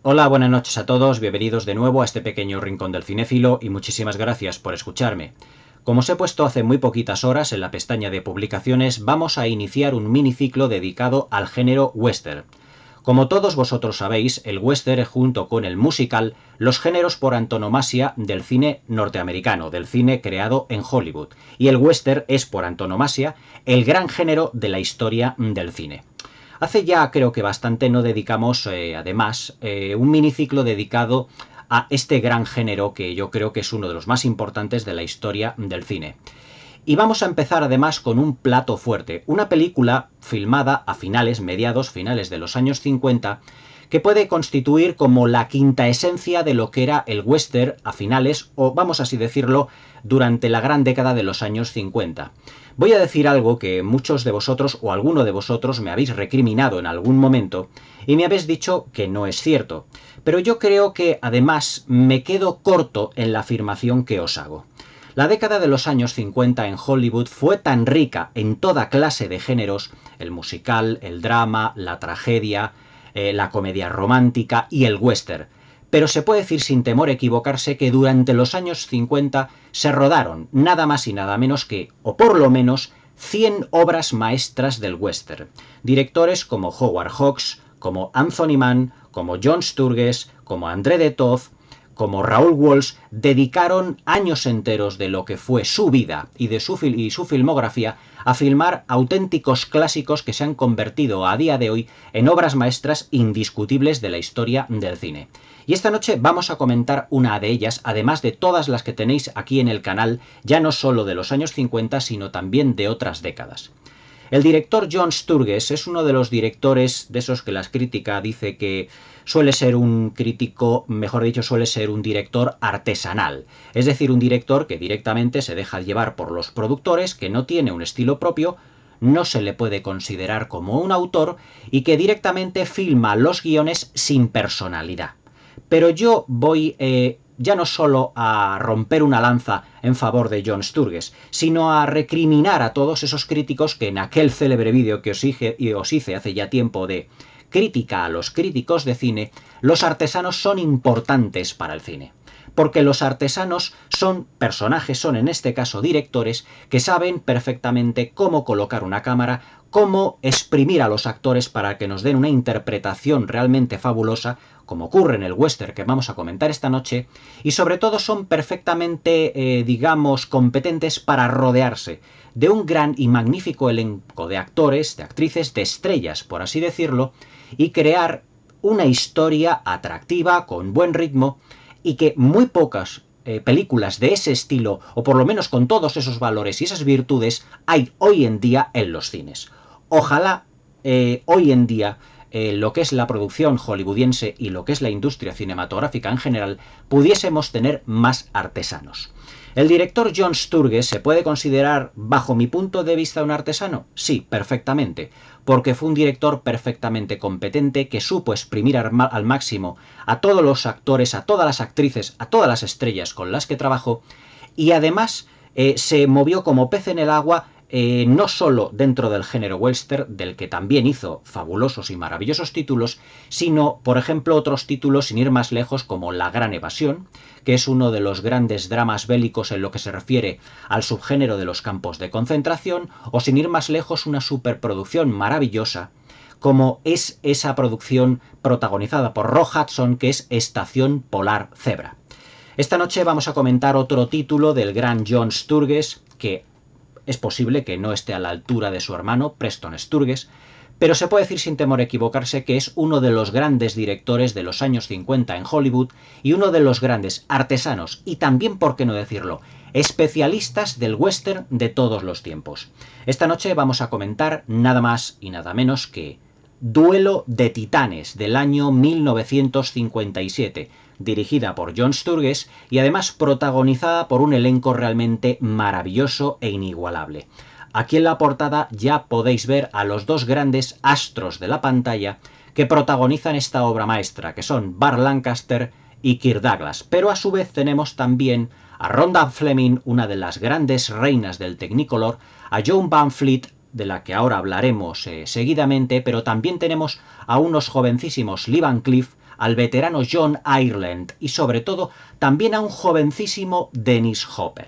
Hola, buenas noches a todos, bienvenidos de nuevo a este pequeño rincón del cinéfilo y muchísimas gracias por escucharme. Como os he puesto hace muy poquitas horas en la pestaña de publicaciones, vamos a iniciar un miniciclo dedicado al género western. Como todos vosotros sabéis, el western es, junto con el musical, los géneros por antonomasia del cine norteamericano, del cine creado en Hollywood. Y el western es, por antonomasia, el gran género de la historia del cine. Hace ya creo que bastante no dedicamos, además, un miniciclo dedicado a este gran género que yo creo que es uno de los más importantes de la historia del cine. Y vamos a empezar además con un plato fuerte, una película filmada a mediados finales de los años 50, que puede constituir como la quinta esencia de lo que era el western a finales, o vamos así decirlo, durante la gran década de los años 50. Voy a decir algo que muchos de vosotros o alguno de vosotros me habéis recriminado en algún momento y me habéis dicho que no es cierto, pero yo creo que además me quedo corto en la afirmación que os hago. La década de los años 50 en Hollywood fue tan rica en toda clase de géneros, el musical, el drama, la tragedia, la comedia romántica y el western. Pero se puede decir sin temor a equivocarse que durante los años 50 se rodaron nada más y nada menos que, o por lo menos, 100 obras maestras del western. Directores como Howard Hawks, como Anthony Mann, como John Sturges, como André de Toth, como Raúl Walsh, dedicaron años enteros de lo que fue su vida y de su filmografía a filmar auténticos clásicos que se han convertido a día de hoy en obras maestras indiscutibles de la historia del cine. Y esta noche vamos a comentar una de ellas, además de todas las que tenéis aquí en el canal, ya no solo de los años 50, sino también de otras décadas. El director John Sturges es uno de los directores de esos que la crítica dice que suele ser un crítico, mejor dicho, suele ser un director artesanal. Es decir, un director que directamente se deja llevar por los productores, que no tiene un estilo propio, no se le puede considerar como un autor y que directamente filma los guiones sin personalidad. Pero yo voy ya no solo a romper una lanza en favor de John Sturges, sino a recriminar a todos esos críticos que en aquel célebre vídeo que os hice hace ya tiempo de crítica a los críticos de cine, los artesanos son importantes para el cine. Porque los artesanos son personajes, son en este caso directores, que saben perfectamente cómo colocar una cámara, cómo exprimir a los actores para que nos den una interpretación realmente fabulosa, como ocurre en el western que vamos a comentar esta noche, y sobre todo son perfectamente, digamos, competentes para rodearse de un gran y magnífico elenco de actores, de actrices, de estrellas, por así decirlo, y crear una historia atractiva, con buen ritmo, y que muy pocas películas de ese estilo, o por lo menos con todos esos valores y esas virtudes, hay hoy en día en los cines. Ojalá hoy en día lo que es la producción hollywoodiense y lo que es la industria cinematográfica en general, pudiésemos tener más artesanos. ¿El director John Sturges se puede considerar, bajo mi punto de vista, un artesano? Sí, perfectamente, porque fue un director perfectamente competente que supo exprimir al máximo a todos los actores, a todas las actrices, a todas las estrellas con las que trabajó, y además se movió como pez en el agua, no solo dentro del género western, del que también hizo fabulosos y maravillosos títulos, sino, por ejemplo, otros títulos sin ir más lejos como La Gran Evasión, que es uno de los grandes dramas bélicos en lo que se refiere al subgénero de los campos de concentración, o sin ir más lejos una superproducción maravillosa como es esa producción protagonizada por Rock Hudson, que es Estación Polar Zebra. Esta noche vamos a comentar otro título del gran John Sturges, que es posible que no esté a la altura de su hermano, Preston Sturges, pero se puede decir sin temor a equivocarse que es uno de los grandes directores de los años 50 en Hollywood y uno de los grandes artesanos y también, por qué no decirlo, especialistas del western de todos los tiempos. Esta noche vamos a comentar nada más y nada menos que Duelo de Titanes del año 1957, dirigida por John Sturges y además protagonizada por un elenco realmente maravilloso e inigualable. Aquí en la portada ya podéis ver a los dos grandes astros de la pantalla que protagonizan esta obra maestra, que son Burt Lancaster y Kirk Douglas. Pero a su vez tenemos también a Rhonda Fleming, una de las grandes reinas del Technicolor, a Joan Van Fleet, de la que ahora hablaremos seguidamente, pero también tenemos a unos jovencísimos Lee Van Cleef, al veterano John Ireland y sobre todo también a un jovencísimo Dennis Hopper.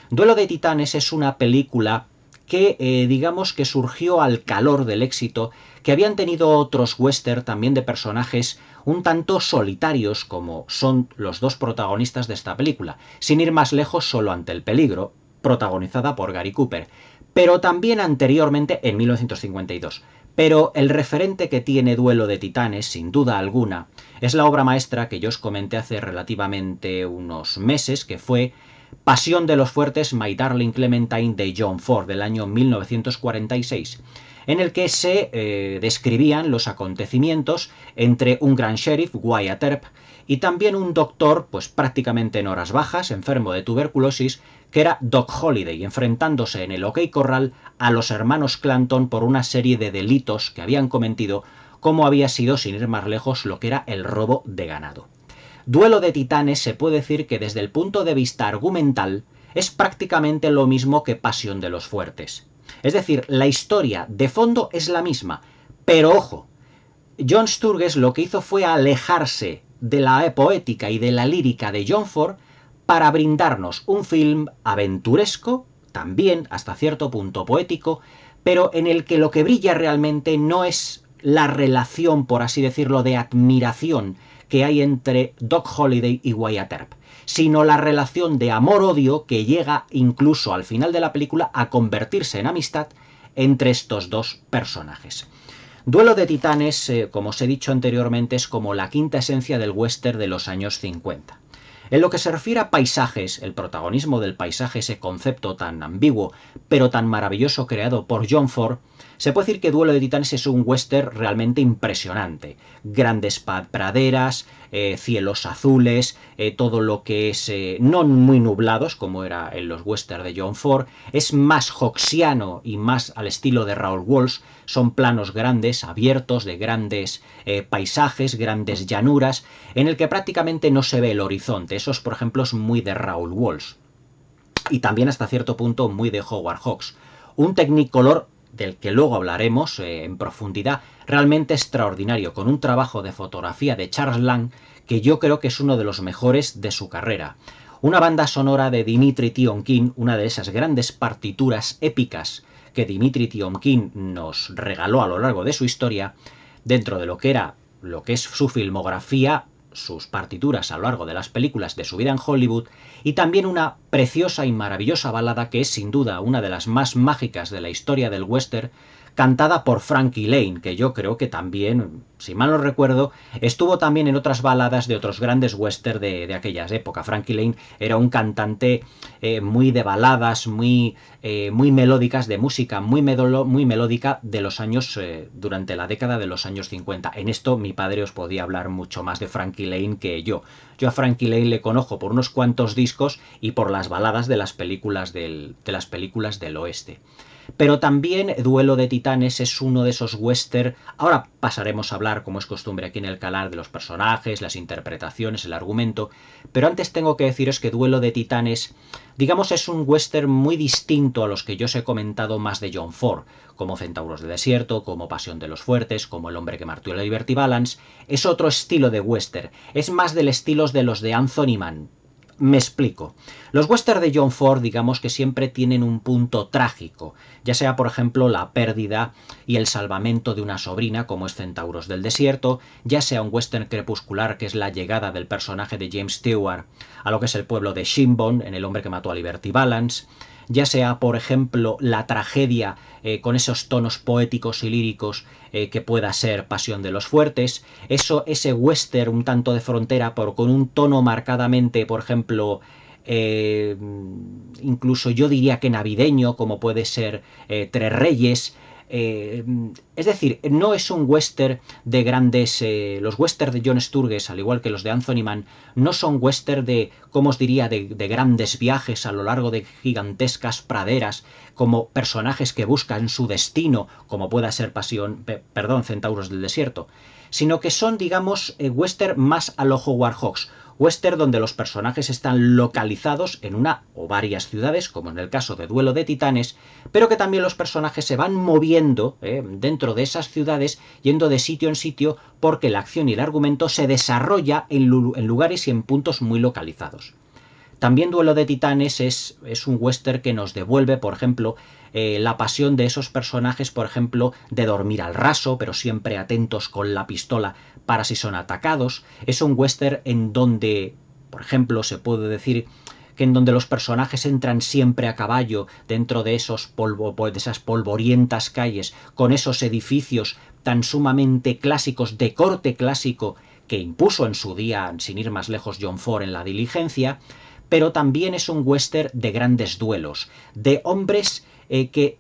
Duelo de Titanes es una película que digamos que surgió al calor del éxito que habían tenido otros western también de personajes un tanto solitarios como son los dos protagonistas de esta película, sin ir más lejos Solo ante el peligro, protagonizada por Gary Cooper, pero también anteriormente en 1952. Pero el referente que tiene Duelo de Titanes, sin duda alguna, es la obra maestra que yo os comenté hace relativamente unos meses, que fue Pasión de los Fuertes, My Darling Clementine de John Ford, del año 1946, en el que se describían los acontecimientos entre un gran sheriff, Wyatt Earp, y también un doctor, pues prácticamente en horas bajas, enfermo de tuberculosis, que era Doc Holliday, enfrentándose en el OK Corral a los hermanos Clanton por una serie de delitos que habían cometido, como había sido, sin ir más lejos, lo que era el robo de ganado. Duelo de Titanes se puede decir que desde el punto de vista argumental es prácticamente lo mismo que Pasión de los Fuertes. Es decir, la historia de fondo es la misma, pero ojo, John Sturges lo que hizo fue alejarse de la poética y de la lírica de John Ford para brindarnos un film aventuresco, también hasta cierto punto poético, pero en el que lo que brilla realmente no es la relación, por así decirlo, de admiración que hay entre Doc Holliday y Wyatt Earp, sino la relación de amor-odio que llega incluso al final de la película a convertirse en amistad entre estos dos personajes. Duelo de Titanes, como os he dicho anteriormente, es como la quinta esencia del western de los años 50. En lo que se refiere a paisajes, el protagonismo del paisaje, ese concepto tan ambiguo, pero tan maravilloso creado por John Ford, se puede decir que Duelo de Titanes es un western realmente impresionante. Grandes praderas, cielos azules, todo lo que es no muy nublados, como era en los westerns de John Ford, es más hawksiano y más al estilo de Raoul Walsh. Son planos grandes, abiertos, de grandes paisajes, grandes llanuras, en el que prácticamente no se ve el horizonte. Eso es, por ejemplo, es muy de Raoul Walsh. Y también hasta cierto punto muy de Howard Hawks. Un Technicolor del que luego hablaremos en profundidad, realmente extraordinario, con un trabajo de fotografía de Charles Lang que yo creo que es uno de los mejores de su carrera. Una banda sonora de Dimitri Tiomkin, una de esas grandes partituras épicas que Dimitri Tiomkin nos regaló a lo largo de su historia, dentro de lo que es su filmografía, sus partituras a lo largo de las películas de su vida en Hollywood, y también una preciosa y maravillosa balada que es sin duda una de las más mágicas de la historia del western, cantada por Frankie Lane, que yo creo que también, si mal no recuerdo, estuvo también en otras baladas de otros grandes western de aquellas épocas. Frankie Lane era un cantante muy de baladas, muy melódicas, de música muy melódica de los años, durante la década de los años 50. En esto mi padre os podía hablar mucho más de Frankie Lane que yo. Yo a Frankie Lane le conozco por unos cuantos discos y por las baladas de las películas del oeste. Pero también Duelo de Titanes es uno de esos western. Ahora pasaremos a hablar, como es costumbre aquí en el canal, de los personajes, las interpretaciones, el argumento, pero antes tengo que deciros que Duelo de Titanes, digamos, es un western muy distinto a los que yo os he comentado más de John Ford, como Centauros del Desierto, como Pasión de los Fuertes, como El hombre que martió la Liberty Balance. Es otro estilo de western, es más del estilo de los de Anthony Mann. Me explico. Los westerns de John Ford, digamos que siempre tienen un punto trágico, ya sea por ejemplo la pérdida y el salvamento de una sobrina, como es Centauros del Desierto, ya sea un western crepuscular, que es la llegada del personaje de James Stewart a lo que es el pueblo de Shinbone, en El hombre que mató a Liberty Balance, ya sea por ejemplo la tragedia con esos tonos poéticos y líricos que pueda ser Pasión de los Fuertes, ese western un tanto de frontera, pero con un tono marcadamente, por ejemplo, incluso yo diría que navideño, como puede ser Tres Reyes. Es decir, no es un western de grandes... los westerns de John Sturges, al igual que los de Anthony Mann, no son western de, ¿cómo os diría?, de grandes viajes a lo largo de gigantescas praderas, como personajes que buscan su destino, como pueda ser Centauros del Desierto, sino que son, digamos, western más a lo Howard Hawks. Western donde los personajes están localizados en una o varias ciudades, como en el caso de Duelo de Titanes, pero que también los personajes se van moviendo dentro de esas ciudades, yendo de sitio en sitio, porque la acción y el argumento se desarrolla en lugares y en puntos muy localizados. También Duelo de Titanes es un western que nos devuelve, por ejemplo, la pasión de esos personajes, por ejemplo, de dormir al raso, pero siempre atentos con la pistola para si son atacados. Es un western en donde, por ejemplo, se puede decir que en donde los personajes entran siempre a caballo dentro de esas polvorientas calles, con esos edificios tan sumamente clásicos, de corte clásico, que impuso en su día, sin ir más lejos, John Ford en La Diligencia. Pero también es un western de grandes duelos, de hombres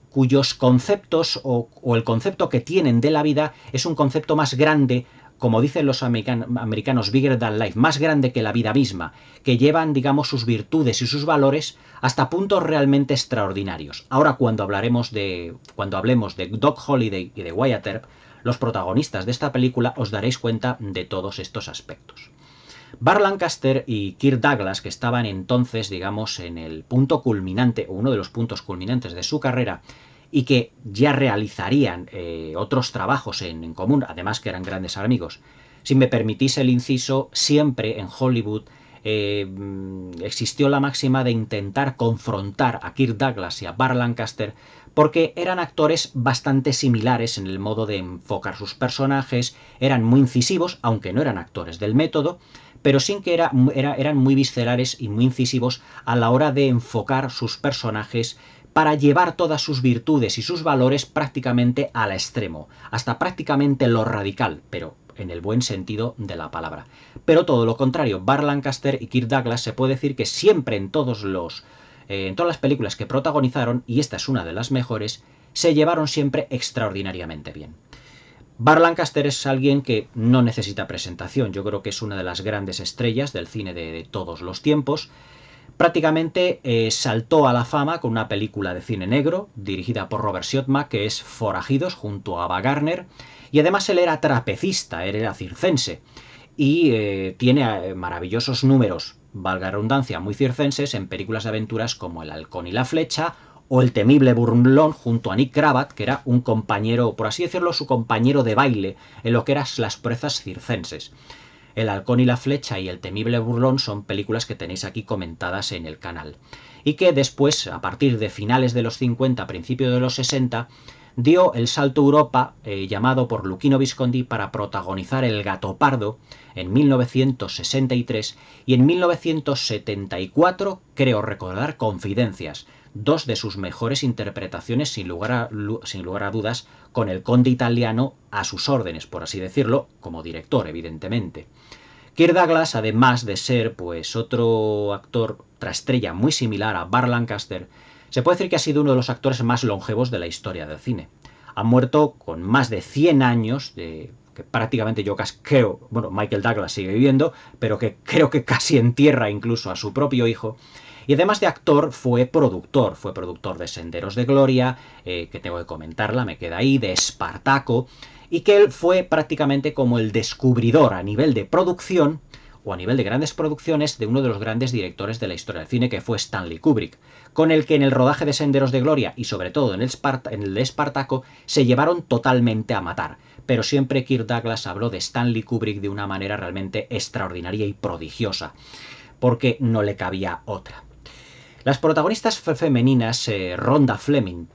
cuyos conceptos o el concepto que tienen de la vida es un concepto más grande, como dicen los americanos, bigger than life, más grande que la vida misma, que llevan, digamos, sus virtudes y sus valores hasta puntos realmente extraordinarios. Ahora, cuando hablemos de Doc Holliday y de Wyatt Earp, los protagonistas de esta película, os daréis cuenta de todos estos aspectos. Burt Lancaster y Kirk Douglas, que estaban entonces, digamos, en el punto culminante, o uno de los puntos culminantes de su carrera, y que ya realizarían otros trabajos en común, además que eran grandes amigos. Si me permitís el inciso, siempre en Hollywood existió la máxima de intentar confrontar a Kirk Douglas y a Burt Lancaster, porque eran actores bastante similares en el modo de enfocar sus personajes, eran muy incisivos, aunque no eran actores del método, pero sí que eran muy viscerales y muy incisivos a la hora de enfocar sus personajes para llevar todas sus virtudes y sus valores prácticamente al extremo, hasta prácticamente lo radical, pero en el buen sentido de la palabra. Pero todo lo contrario, Burt Lancaster y Kirk Douglas se puede decir que siempre en todas las películas que protagonizaron, y esta es una de las mejores, se llevaron siempre extraordinariamente bien. Burt Lancaster es alguien que no necesita presentación, yo creo que es una de las grandes estrellas del cine de todos los tiempos. Prácticamente saltó a la fama con una película de cine negro dirigida por Robert Siodmak, que es Forajidos, junto a Ava Gardner, y además él era trapecista, él era circense, y tiene maravillosos números, valga la redundancia, muy circenses en películas de aventuras como El halcón y la flecha, o El temible burlón junto a Nick Cravat, que era un compañero, por así decirlo, su compañero de baile en lo que eran las proezas circenses. El halcón y la flecha y El temible burlón son películas que tenéis aquí comentadas en el canal. Y que después, a partir de finales de los 50, principios de los 60, dio el salto a Europa, llamado por Luchino Visconti, para protagonizar El gato pardo en 1963 y en 1974, creo recordar, Confidencias, dos de sus mejores interpretaciones sin lugar a dudas, con el conde italiano a sus órdenes, por así decirlo, como director, evidentemente. Kirk Douglas, además de ser pues otro actor, otra estrella muy similar a Burt Lancaster, se puede decir que ha sido uno de los actores más longevos de la historia del cine. Ha muerto con más de 100 años, que prácticamente yo creo, bueno, Michael Douglas sigue viviendo, pero que creo que casi entierra incluso a su propio hijo. Y además de actor, fue productor de Senderos de Gloria, que tengo que comentarla, me queda ahí, de Espartaco, y que él fue prácticamente como el descubridor a nivel de producción, o a nivel de grandes producciones, de uno de los grandes directores de la historia del cine, que fue Stanley Kubrick, con el que en el rodaje de Senderos de Gloria, y sobre todo en el de Espartaco, se llevaron totalmente a matar. Pero siempre Kirk Douglas habló de Stanley Kubrick de una manera realmente extraordinaria y prodigiosa, porque no le cabía otra. Las protagonistas femeninas, Rhonda Fleming,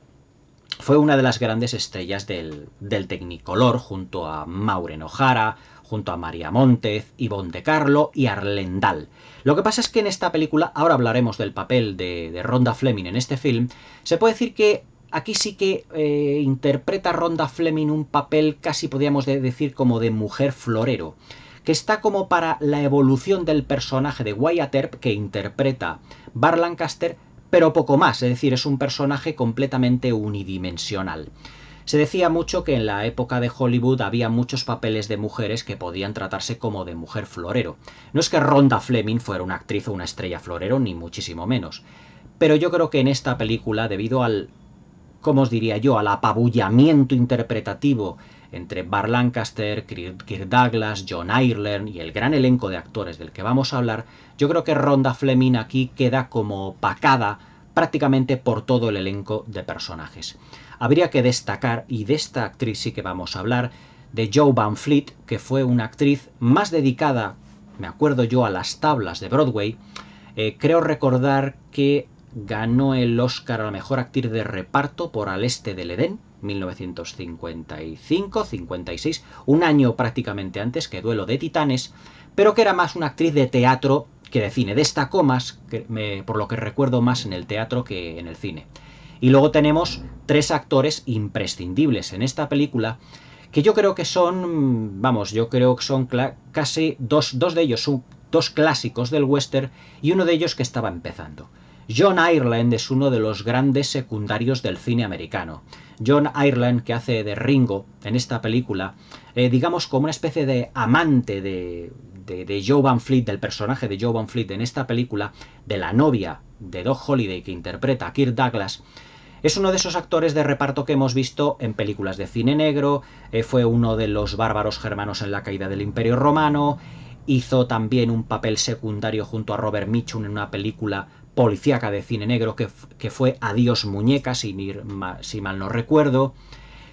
fue una de las grandes estrellas del Technicolor, junto a Maureen O'Hara, junto a María Montez, Yvonne de Carlo y Arlen Dahl. Lo que pasa es que en esta película, ahora hablaremos del papel de Rhonda Fleming en este film, se puede decir que aquí sí que interpreta Rhonda Fleming un papel casi podríamos decir como de mujer florero, que está como para la evolución del personaje de Wyatt Earp que interpreta Burt Lancaster, pero poco más, es decir, es un personaje completamente unidimensional. Se decía mucho que en la época de Hollywood había muchos papeles de mujeres que podían tratarse como de mujer florero. No es que Rhonda Fleming fuera una actriz o una estrella florero, ni muchísimo menos. Pero yo creo que en esta película, debido al, ¿cómo os diría yo?, al apabullamiento interpretativo entre Burt Lancaster, Kirk Douglas, John Ireland y el gran elenco de actores del que vamos a hablar, yo creo que Rhonda Fleming aquí queda como opacada prácticamente por todo el elenco de personajes. Habría que destacar, y de esta actriz sí que vamos a hablar, de Jo Van Fleet, que fue una actriz más dedicada, me acuerdo yo, a las tablas de Broadway. Creo recordar que ganó el Oscar a la mejor actriz de reparto por Al este del Edén, 1955-56, un año prácticamente antes que Duelo de Titanes, pero que era más una actriz de teatro que de cine. Destacó más, por lo que recuerdo, más en el teatro que en el cine. Y luego tenemos tres actores imprescindibles en esta película, que yo creo que son, casi dos de ellos son dos clásicos del western y uno de ellos que estaba empezando. John Ireland es uno de los grandes secundarios del cine americano. John Ireland, que hace de Ringo en esta película, digamos como una especie de amante de Jo Van Fleet, del personaje de Jo Van Fleet en esta película, de la novia de Doc Holliday que interpreta a Kirk Douglas. Es uno de esos actores de reparto que hemos visto en películas de cine negro, fue uno de los bárbaros germanos en la caída del Imperio Romano, hizo también un papel secundario junto a Robert Mitchum en una película policíaca de cine negro que fue Adiós muñeca, si mal no recuerdo.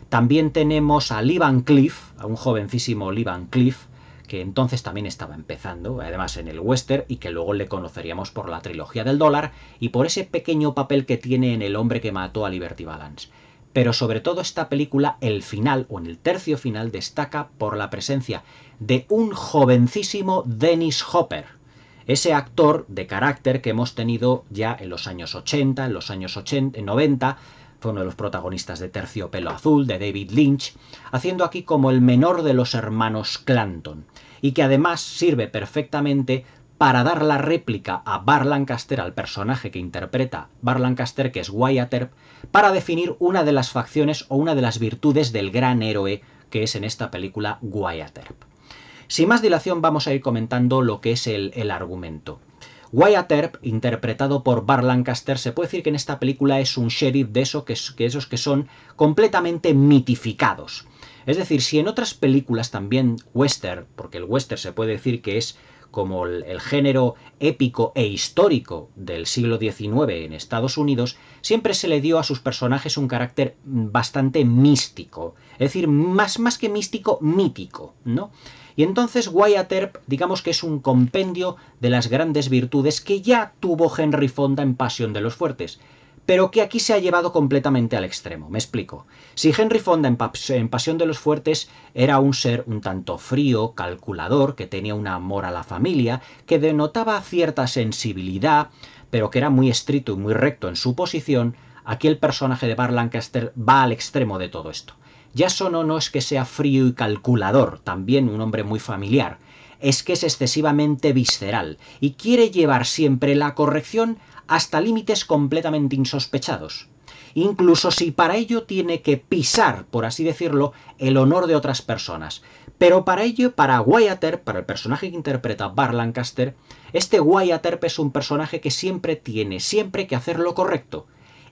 También tenemos a Lee Van Cleef, a un jovencísimo Lee Van Cleef, que entonces también estaba empezando, además en el western, y que luego le conoceríamos por la trilogía del dólar y por ese pequeño papel que tiene en El hombre que mató a Liberty Balance. Pero sobre todo esta película, el final, o en el tercio final, destaca por la presencia de un jovencísimo Dennis Hopper, ese actor de carácter que hemos tenido ya en los años 80, en los años 90, fue uno de los protagonistas de Terciopelo Azul, de David Lynch, haciendo aquí como el menor de los hermanos Clanton, y que además sirve perfectamente para dar la réplica a Burt Lancaster, al personaje que interpreta Burt Lancaster, que es Wyatt Earp, para definir una de las facciones o una de las virtudes del gran héroe que es en esta película Wyatt Earp. Sin más dilación vamos a ir comentando lo que es el argumento. Wyatt Earp, interpretado por Burt Lancaster, se puede decir que en esta película es un sheriff de esos que son completamente mitificados. Es decir, si en otras películas también western, porque el western se puede decir que es como el género épico e histórico del siglo XIX en Estados Unidos, siempre se le dio a sus personajes un carácter bastante místico. Es decir, más que místico, mítico, ¿no? Y entonces Wyatt Earp, digamos que es un compendio de las grandes virtudes que ya tuvo Henry Fonda en Pasión de los Fuertes, pero que aquí se ha llevado completamente al extremo. Me explico. Si Henry Fonda en Pasión de los Fuertes era un ser un tanto frío, calculador, que tenía un amor a la familia, que denotaba cierta sensibilidad, pero que era muy estricto y muy recto en su posición, aquí el personaje de Burt Lancaster va al extremo de todo esto. Ya solo no es que sea frío y calculador, también un hombre muy familiar, es que es excesivamente visceral y quiere llevar siempre la corrección hasta límites completamente insospechados, incluso si para ello tiene que pisar, por así decirlo, el honor de otras personas. Pero para ello, para Wyatt Earp, para el personaje que interpreta Burt Lancaster, este Wyatt Earp es un personaje que siempre tiene que hacer lo correcto,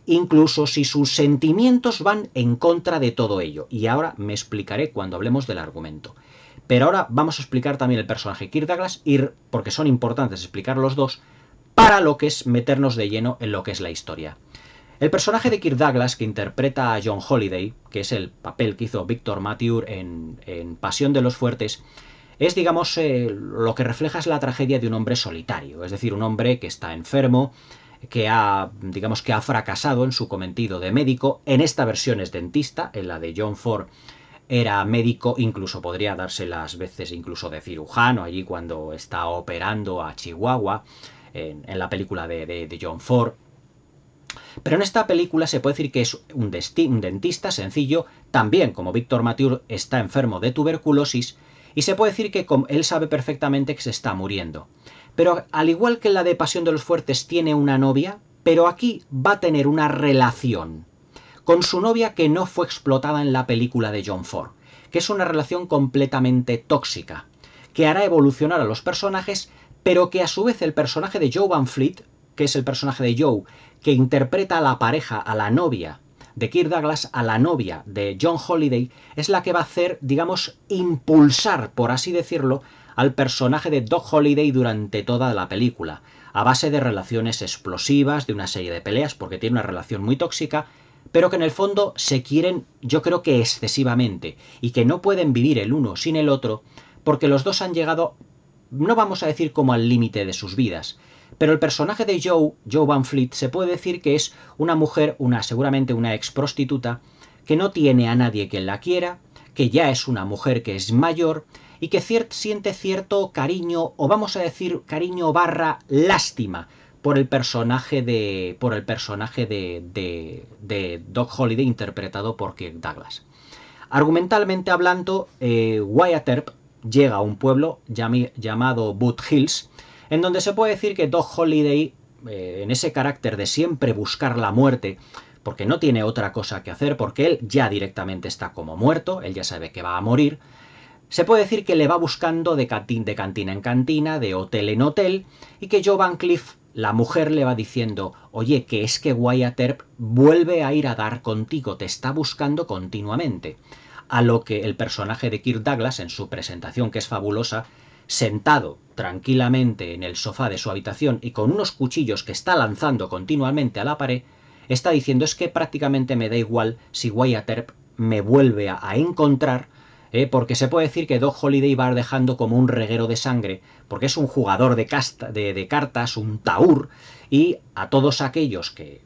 incluso si sus sentimientos van en contra de todo ello. Y ahora me explicaré cuando hablemos del argumento. Pero ahora vamos a explicar también el personaje Kirk Douglas, porque son importantes explicar los dos, para lo que es meternos de lleno en lo que es la historia. El personaje de Kirk Douglas, que interpreta a John Holliday, que es el papel que hizo Victor Mature en Pasión de los Fuertes, es, digamos, lo que refleja es la tragedia de un hombre solitario, es decir, un hombre que está enfermo, que ha fracasado en su cometido de médico. En esta versión es dentista, en la de John Ford era médico, incluso podría darse las veces incluso de cirujano allí cuando está operando a Chihuahua, en la película de John Ford. Pero en esta película se puede decir que es un dentista sencillo, también como Victor Mature está enfermo de tuberculosis, y se puede decir que él sabe perfectamente que se está muriendo. Pero al igual que en la de Pasión de los Fuertes tiene una novia, pero aquí va a tener una relación con su novia que no fue explotada en la película de John Ford, que es una relación completamente tóxica, que hará evolucionar a los personajes, pero que a su vez el personaje de Jo Van Fleet, que es el personaje de Joe, que interpreta a la pareja, a la novia de Kirk Douglas a la novia de John Holliday es la que va a hacer, digamos, impulsar, por así decirlo, al personaje de Doc Holliday durante toda la película, a base de relaciones explosivas, de una serie de peleas, porque tiene una relación muy tóxica, pero que en el fondo se quieren, yo creo que excesivamente, y que no pueden vivir el uno sin el otro, porque los dos han llegado, no vamos a decir como al límite de sus vidas, pero el personaje de Joe Van Fleet, se puede decir que es una mujer, seguramente una ex prostituta, que no tiene a nadie que la quiera, que ya es una mujer que es mayor y que siente cierto cariño, o vamos a decir cariño barra lástima, por el personaje de Doc Holliday, interpretado por Kirk Douglas. Argumentalmente hablando, Wyatt Earp llega a un pueblo llamado Boot Hills, en donde se puede decir que Doc Holliday, en ese carácter de siempre buscar la muerte, porque no tiene otra cosa que hacer, porque él ya directamente está como muerto, él ya sabe que va a morir, se puede decir que le va buscando de cantina en cantina, de hotel en hotel, y que Joe Van Cliff, la mujer, le va diciendo: oye, que es que Wyatt Earp vuelve a ir a dar contigo, te está buscando continuamente. A lo que el personaje de Kirk Douglas, en su presentación, que es fabulosa, sentado tranquilamente en el sofá de su habitación y con unos cuchillos que está lanzando continuamente a la pared, está diciendo: es que prácticamente me da igual si Wyatt Earp me vuelve a encontrar, porque se puede decir que Doc Holliday va dejando como un reguero de sangre, porque es un jugador de cartas, un taur, y a todos aquellos que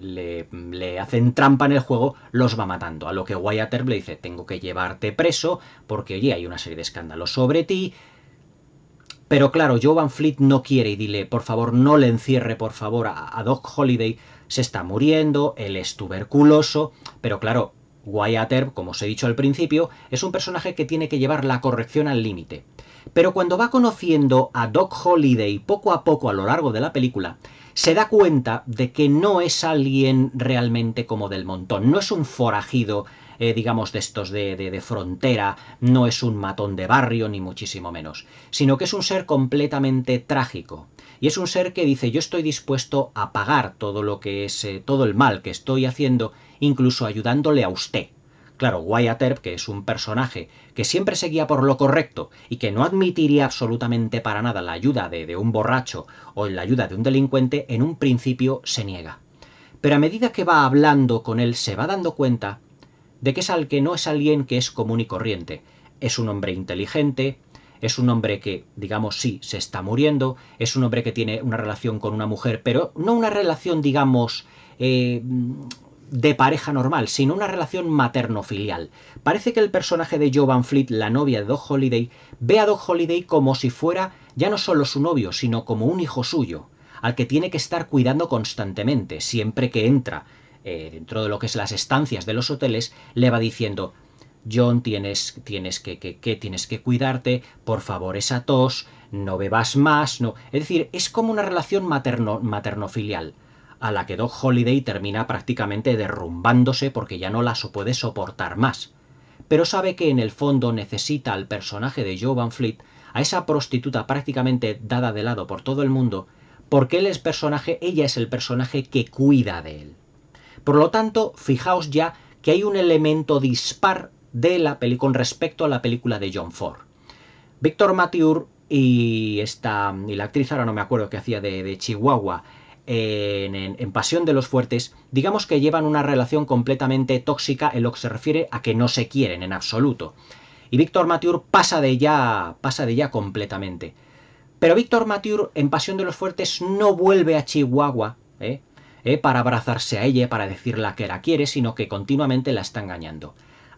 le hacen trampa en el juego, los va matando. A lo que Wyatt Earp le dice: tengo que llevarte preso, porque oye, hay una serie de escándalos sobre ti. Pero claro, Joe Van Fleet no quiere y dile: por favor, no le encierre, por favor, a Doc Holliday, se está muriendo, él es tuberculoso, pero claro, Wyatt Earp, como os he dicho al principio, es un personaje que tiene que llevar la corrección al límite. Pero cuando va conociendo a Doc Holliday poco a poco a lo largo de la película, se da cuenta de que no es alguien realmente como del montón, no es un forajido, digamos, de estos de frontera, no es un matón de barrio, ni muchísimo menos, sino que es un ser completamente trágico. Y es un ser que dice: yo estoy dispuesto a pagar todo lo que es, todo el mal que estoy haciendo, incluso ayudándole a usted. Claro, Wyatt Earp, que es un personaje que siempre seguía por lo correcto y que no admitiría absolutamente para nada la ayuda de un borracho o la ayuda de un delincuente, en un principio se niega. Pero a medida que va hablando con él, se va dando cuenta de que no es alguien que es común y corriente. Es un hombre inteligente, es un hombre que, digamos, sí, se está muriendo, es un hombre que tiene una relación con una mujer, pero no una relación, digamos, de pareja normal, sino una relación materno-filial. Parece que el personaje de Joe Van Fleet, la novia de Doc Holliday, ve a Doc Holliday como si fuera ya no solo su novio, sino como un hijo suyo, al que tiene que estar cuidando constantemente. Siempre que entra dentro de lo que es las estancias de los hoteles, le va diciendo: John, tienes que cuidarte, por favor, esa tos, no bebas más, no. Es decir, es como una relación materno-filial, a la que Doc Holliday termina prácticamente derrumbándose porque ya no la puede soportar más. Pero sabe que en el fondo necesita al personaje de Joe Van Fleet, a esa prostituta prácticamente dada de lado por todo el mundo, porque ella es el personaje que cuida de él. Por lo tanto, fijaos ya que hay un elemento dispar de la con respecto a la película de John Ford. Victor Mature y la actriz, ahora no me acuerdo, que hacía de Chihuahua en Pasión de los Fuertes, digamos que llevan una relación completamente tóxica en lo que se refiere a que no se quieren en absoluto. Y Victor Mature pasa de ella completamente. Pero Victor Mature en Pasión de los Fuertes no vuelve a Chihuahua para abrazarse a ella, para decirle que la quiere, sino que continuamente la está engañando.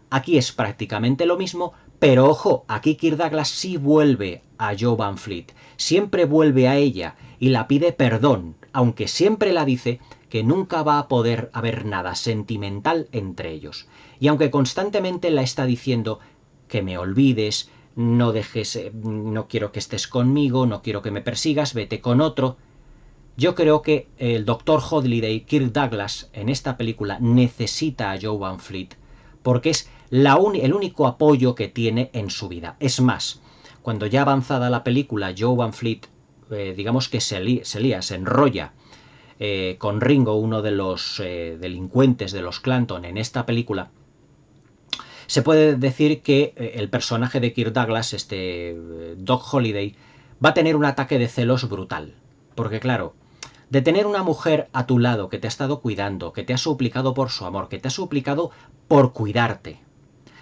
Aquí es prácticamente lo mismo, pero ojo, aquí Kirk Douglas sí vuelve a Joe Van Fleet, siempre vuelve a ella y la pide perdón, aunque siempre la dice que nunca va a poder haber nada sentimental entre ellos. Y aunque constantemente la está diciendo: que me olvides, no quiero que estés conmigo, no quiero que me persigas, vete con otro. Yo creo que el Dr. Holliday, Kirk Douglas, en esta película necesita a Joe Van Fleet, porque es el único apoyo que tiene en su vida. Es más, cuando ya avanzada la película, Joe Van Fleet, digamos que se enrolla con Ringo, uno de los delincuentes de los Clanton en esta película, se puede decir que el personaje de Kirk Douglas, Doc Holliday, va a tener un ataque de celos brutal. Porque claro, de tener una mujer a tu lado que te ha estado cuidando, que te ha suplicado por su amor, que te ha suplicado por cuidarte,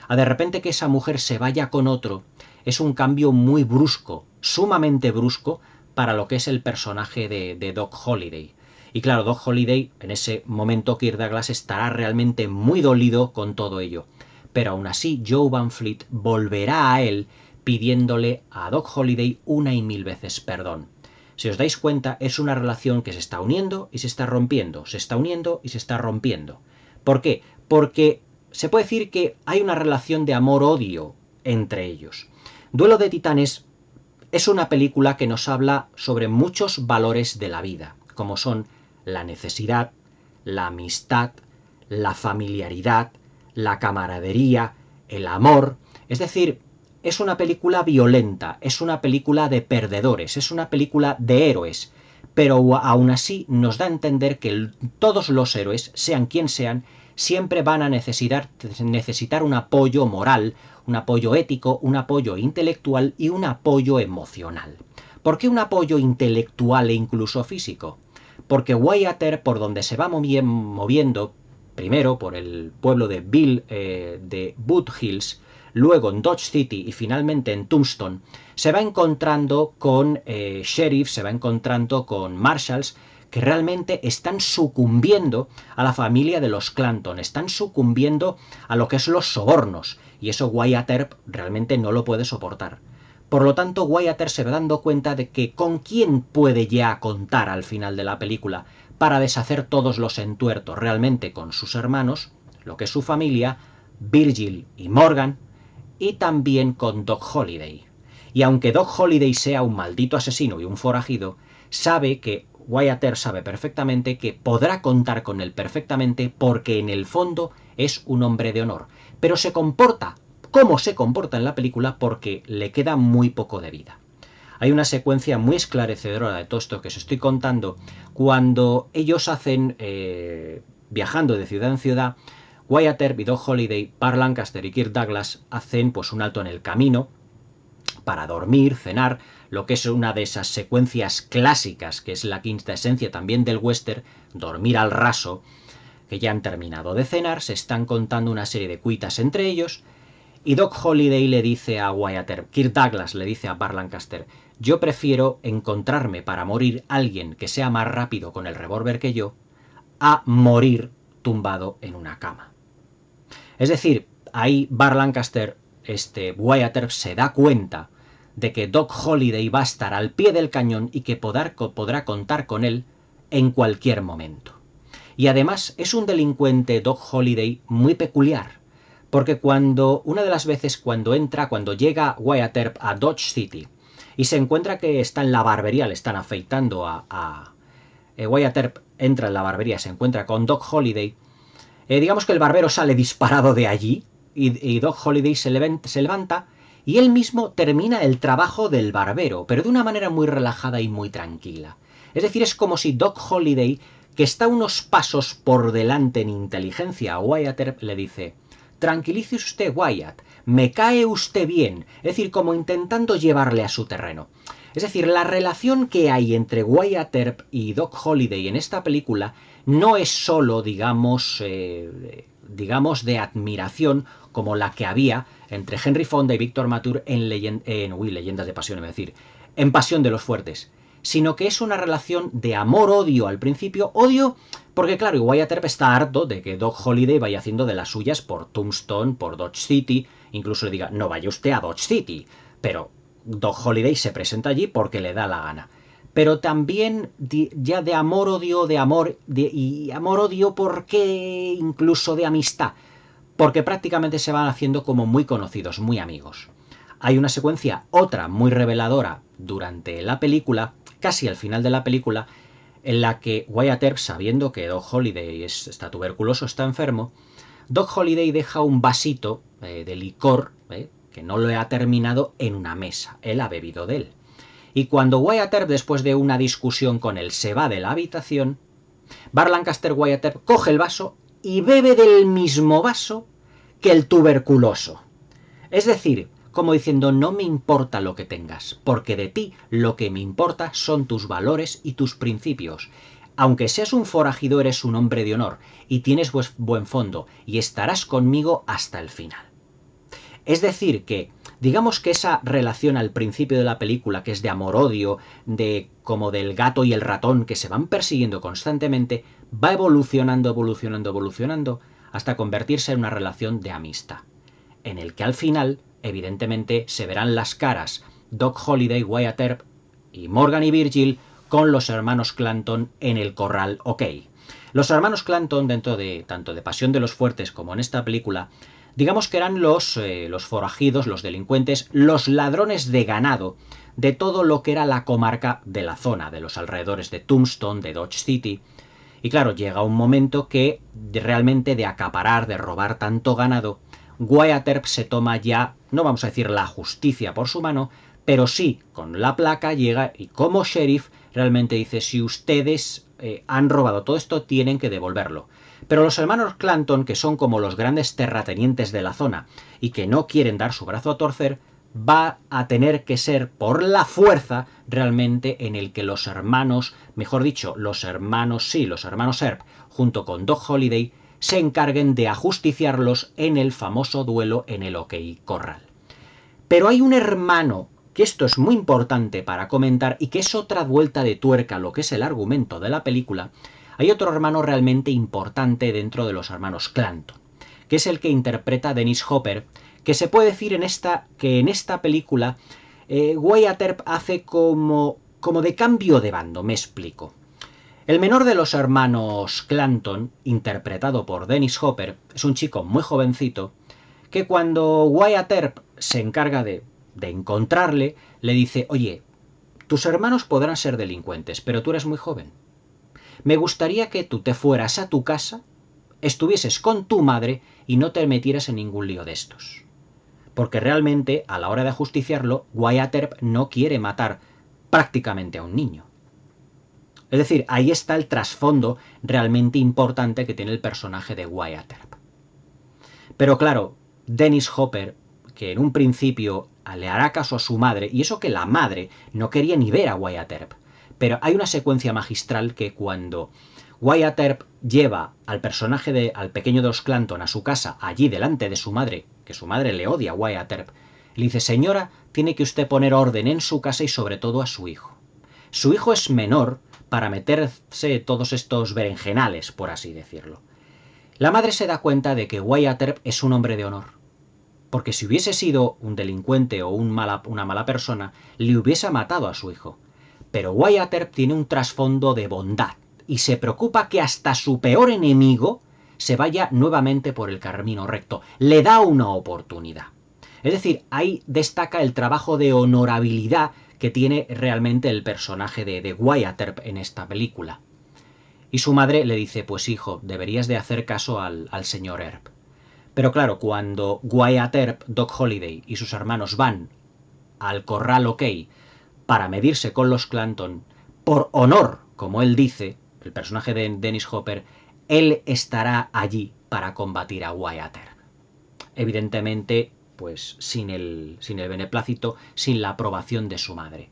a de repente que esa mujer se vaya con otro, es un cambio muy brusco, sumamente brusco, para lo que es el personaje de Doc Holliday. Y claro, Doc Holliday, en ese momento Kirk Douglas estará realmente muy dolido con todo ello. Pero aún así, Joe Van Fleet volverá a él pidiéndole a Doc Holliday una y mil veces perdón. Si os dais cuenta, es una relación que se está uniendo y se está rompiendo, se está uniendo y se está rompiendo. ¿Por qué? Porque se puede decir que hay una relación de amor-odio entre ellos. Duelo de Titanes es una película que nos habla sobre muchos valores de la vida, como son la necesidad, la amistad, la familiaridad, la camaradería, el amor. Es decir, es una película violenta, es una película de perdedores, es una película de héroes, pero aún así nos da a entender que todos los héroes, sean quien sean, siempre van a necesitar un apoyo moral, un apoyo ético, un apoyo intelectual y un apoyo emocional. ¿Por qué un apoyo intelectual e incluso físico? Porque Wyatt Earp, por donde se va moviendo, primero por el pueblo de de Boot Hills, luego en Dodge City y finalmente en Tombstone, se va encontrando con sheriffs, se va encontrando con marshals que realmente están sucumbiendo a la familia de los Clanton, están sucumbiendo a lo que es los sobornos, y eso Wyatt Earp realmente no lo puede soportar. Por lo tanto, Wyatt Earp se va dando cuenta de que con quién puede ya contar al final de la película para deshacer todos los entuertos, realmente con sus hermanos, lo que es su familia, Virgil y Morgan, y también con Doc Holliday. Y aunque Doc Holliday sea un maldito asesino y un forajido, sabe que Wyatt Earp sabe perfectamente que podrá contar con él perfectamente porque en el fondo es un hombre de honor. Pero se comporta como se comporta en la película porque le queda muy poco de vida. Hay una secuencia muy esclarecedora de todo esto que os estoy contando cuando ellos hacen, viajando de ciudad en ciudad, Wyatt Earp y Doc Holliday, Parr Lancaster y Kirk Douglas hacen pues un alto en el camino para dormir, cenar, lo que es una de esas secuencias clásicas, que es la quinta esencia también del western, dormir al raso, que ya han terminado de cenar, se están contando una serie de cuitas entre ellos, y Doc Holliday le dice a Wyatt Earp, Kirk Douglas le dice a Parr Lancaster, yo prefiero encontrarme para morir alguien que sea más rápido con el revólver que yo, a morir tumbado en una cama. Es decir, ahí Parr Lancaster, Wyatt Earp se da cuenta de que Doc Holliday va a estar al pie del cañón y que podrá contar con él en cualquier momento. Y además es un delincuente Doc Holliday muy peculiar, porque una de las veces cuando llega Wyatt Earp a Dodge City y se encuentra que está en la barbería, le están afeitando Wyatt Earp entra en la barbería, se encuentra con Doc Holliday, digamos que el barbero sale disparado de allí y Doc Holliday se levanta y él mismo termina el trabajo del barbero, pero de una manera muy relajada y muy tranquila. Es decir, es como si Doc Holliday, que está unos pasos por delante en inteligencia a Wyatt Earp, le dice: tranquilice usted, Wyatt, me cae usted bien, es decir, como intentando llevarle a su terreno. Es decir, la relación que hay entre Wyatt Earp y Doc Holliday en esta película no es solo, digamos, de admiración como la que había entre Henry Fonda y Víctor Mature en Leyendas de Pasión, en Pasión de los Fuertes, sino que es una relación de amor-odio al principio, odio porque claro, Wyatt Earp está harto de que Doc Holliday vaya haciendo de las suyas por Tombstone, por Dodge City, incluso le diga, no vaya usted a Dodge City, pero Doc Holliday se presenta allí porque le da la gana. Pero también ya de amor-odio, y amor-odio, ¿por qué incluso de amistad? Porque prácticamente se van haciendo como muy conocidos, muy amigos. Hay una secuencia, otra muy reveladora durante la película, casi al final de la película, en la que Wyatt Earp, sabiendo que Doc Holliday está tuberculoso, está enfermo, Doc Holliday deja un vasito de licor, que no lo ha terminado, en una mesa. Él ha bebido de él. Y cuando Wyatt Earp, después de una discusión con él, se va de la habitación, Burt Lancaster Wyatt Earp coge el vaso y bebe del mismo vaso que el tuberculoso. Es decir, como diciendo, no me importa lo que tengas, porque de ti lo que me importa son tus valores y tus principios. Aunque seas un forajido, eres un hombre de honor y tienes buen fondo y estarás conmigo hasta el final. Es decir que, digamos que esa relación al principio de la película, que es de amor-odio, como del gato y el ratón que se van persiguiendo constantemente, va evolucionando, hasta convertirse en una relación de amistad, en el que al final, evidentemente, se verán las caras Doc Holliday, Wyatt Earp y Morgan y Virgil con los hermanos Clanton en el corral OK. Los hermanos Clanton, dentro de tanto de Pasión de los Fuertes como en esta película, digamos que eran los forajidos, los delincuentes, los ladrones de ganado de todo lo que era la comarca de la zona, de los alrededores de Tombstone, de Dodge City. Y claro, llega un momento que realmente de acaparar, de robar tanto ganado, Wyatt Earp se toma ya, no vamos a decir la justicia por su mano, pero sí, con la placa llega y como sheriff realmente dice, si ustedes han robado todo esto, tienen que devolverlo. Pero los hermanos Clanton, que son como los grandes terratenientes de la zona y que no quieren dar su brazo a torcer, va a tener que ser por la fuerza realmente en el que los hermanos, mejor dicho, los hermanos Earp, junto con Doc Holliday, se encarguen de ajusticiarlos en el famoso duelo en el OK Corral. Pero hay un hermano, que esto es muy importante para comentar y que es otra vuelta de tuerca a lo que es el argumento de la película. Hay otro hermano realmente importante dentro de los hermanos Clanton, que es el que interpreta a Dennis Hopper, que se puede decir que en esta película Wyatt Earp hace como de cambio de bando, me explico. El menor de los hermanos Clanton, interpretado por Dennis Hopper, es un chico muy jovencito, que cuando Wyatt Earp se encarga de encontrarle, le dice, oye, tus hermanos podrán ser delincuentes, pero tú eres muy joven. Me gustaría que tú te fueras a tu casa, estuvieses con tu madre y no te metieras en ningún lío de estos. Porque realmente, a la hora de ajusticiarlo, Wyatt Earp no quiere matar prácticamente a un niño. Es decir, ahí está el trasfondo realmente importante que tiene el personaje de Wyatt Earp. Pero claro, Dennis Hopper, que en un principio le hará caso a su madre, y eso que la madre no quería ni ver a Wyatt Earp, pero hay una secuencia magistral que cuando Wyatt Earp lleva al personaje al pequeño de los Clanton a su casa, allí delante de su madre, que su madre le odia a Wyatt Earp, le dice, señora, tiene que usted poner orden en su casa y sobre todo a su hijo. Su hijo es menor para meterse todos estos berenjenales, por así decirlo. La madre se da cuenta de que Wyatt Earp es un hombre de honor, porque si hubiese sido un delincuente o una mala persona, le hubiese matado a su hijo. Pero Wyatt Earp tiene un trasfondo de bondad y se preocupa que hasta su peor enemigo se vaya nuevamente por el camino recto. Le da una oportunidad. Es decir, ahí destaca el trabajo de honorabilidad que tiene realmente el personaje de Wyatt Earp en esta película. Y su madre le dice, pues hijo, deberías de hacer caso al señor Earp. Pero claro, cuando Wyatt Earp, Doc Holliday y sus hermanos van al corral OK para medirse con los Clanton, por honor, como él dice, el personaje de Dennis Hopper, él estará allí para combatir a Wyatt Earp. Evidentemente, pues sin el beneplácito, sin la aprobación de su madre.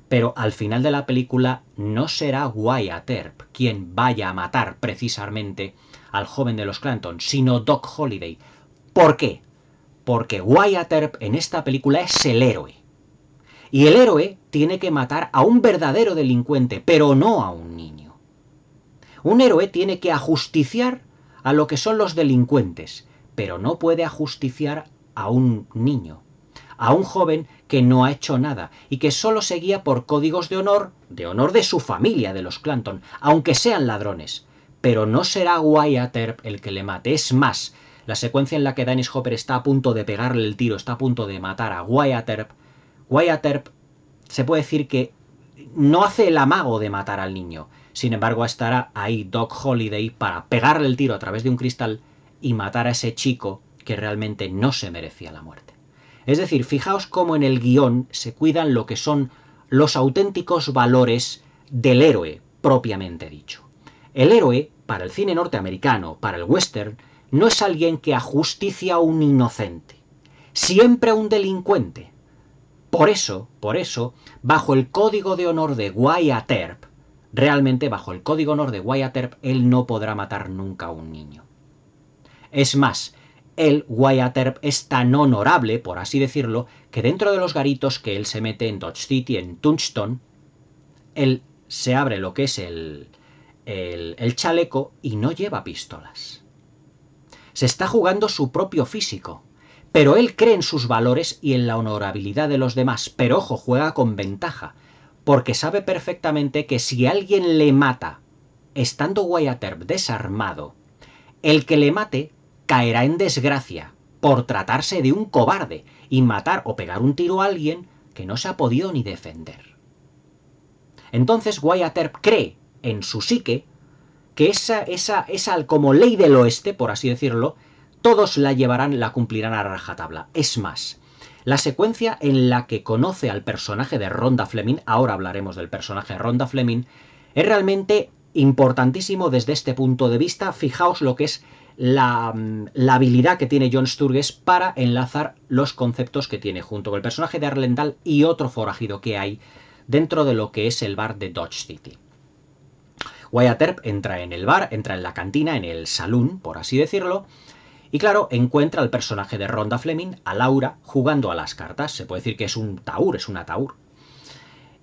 Pero al final de la película no será Wyatt Earp quien vaya a matar precisamente al joven de los Clanton, sino Doc Holliday. ¿Por qué? Porque Wyatt Earp en esta película es el héroe. Y el héroe tiene que matar a un verdadero delincuente, pero no a un niño. Un héroe tiene que ajusticiar a lo que son los delincuentes, pero no puede ajusticiar a un niño, a un joven que no ha hecho nada y que solo se guía por códigos de honor de su familia, de los Clanton, aunque sean ladrones. Pero no será Wyatt Earp el que le mate. Es más, la secuencia en la que Dennis Hopper está a punto de pegarle el tiro, está a punto de matar a Wyatt Earp se puede decir que no hace el amago de matar al niño. Sin embargo, estará ahí Doc Holliday para pegarle el tiro a través de un cristal y matar a ese chico que realmente no se merecía la muerte. Es decir, fijaos cómo en el guión se cuidan lo que son los auténticos valores del héroe, propiamente dicho. El héroe, para el cine norteamericano, para el western, no es alguien que ajusticia a un inocente, siempre a un delincuente. Por eso, bajo el código de honor de Wyatt Earp, realmente bajo el código de honor de Wyatt Earp, él no podrá matar nunca a un niño. Es más, Wyatt Earp es tan honorable, por así decirlo, que dentro de los garitos que él se mete en Dodge City, en Tombstone, él se abre lo que es el chaleco y no lleva pistolas. Se está jugando su propio físico. Pero él cree en sus valores y en la honorabilidad de los demás. Pero ojo, juega con ventaja. Porque sabe perfectamente que si alguien le mata, estando Wyatt Earp desarmado, el que le mate caerá en desgracia por tratarse de un cobarde y matar o pegar un tiro a alguien que no se ha podido ni defender. Entonces Wyatt Earp cree en su psique que esa como ley del oeste, por así decirlo, todos la cumplirán a rajatabla. Es más, la secuencia en la que conoce al personaje de Rhonda Fleming, ahora hablaremos del personaje de Rhonda Fleming, es realmente importantísimo desde este punto de vista. Fijaos lo que es la habilidad que tiene John Sturges para enlazar los conceptos que tiene junto con el personaje de Arlendal y otro forajido que hay dentro de lo que es el bar de Dodge City. Wyatt Earp entra en el bar, entra en la cantina, en el saloon, por así decirlo, y claro, encuentra al personaje de Rhonda Fleming, a Laura, jugando a las cartas. Se puede decir que es un taur, es una taur.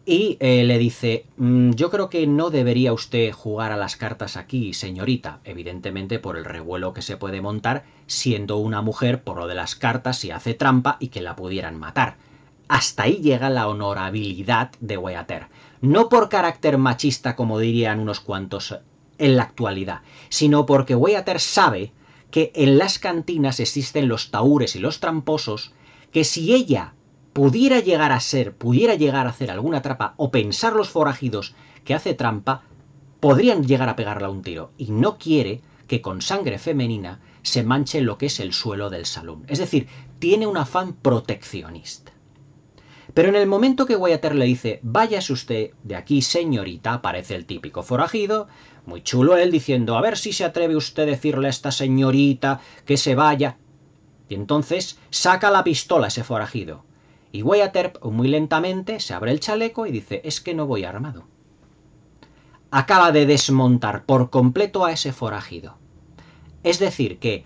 Y le dice, yo creo que no debería usted jugar a las cartas aquí, señorita. Evidentemente por el revuelo que se puede montar siendo una mujer por lo de las cartas si hace trampa y que la pudieran matar. Hasta ahí llega la honorabilidad de Wyatt Earp. No por carácter machista, como dirían unos cuantos en la actualidad, sino porque Wyatt Earp sabe que en las cantinas existen los taúres y los tramposos, que si ella pudiera llegar a hacer alguna trampa o pensar los forajidos que hace trampa, podrían llegar a pegarla un tiro. Y no quiere que con sangre femenina se manche lo que es el suelo del salón. Es decir, tiene un afán proteccionista. Pero en el momento que Wyatt Earp le dice, váyase usted de aquí, señorita, aparece el típico forajido, muy chulo él, diciendo, a ver si se atreve usted a decirle a esta señorita que se vaya. Y entonces saca la pistola ese forajido. Y Wyatt Earp, muy lentamente, se abre el chaleco y dice, es que no voy armado. Acaba de desmontar por completo a ese forajido. Es decir, que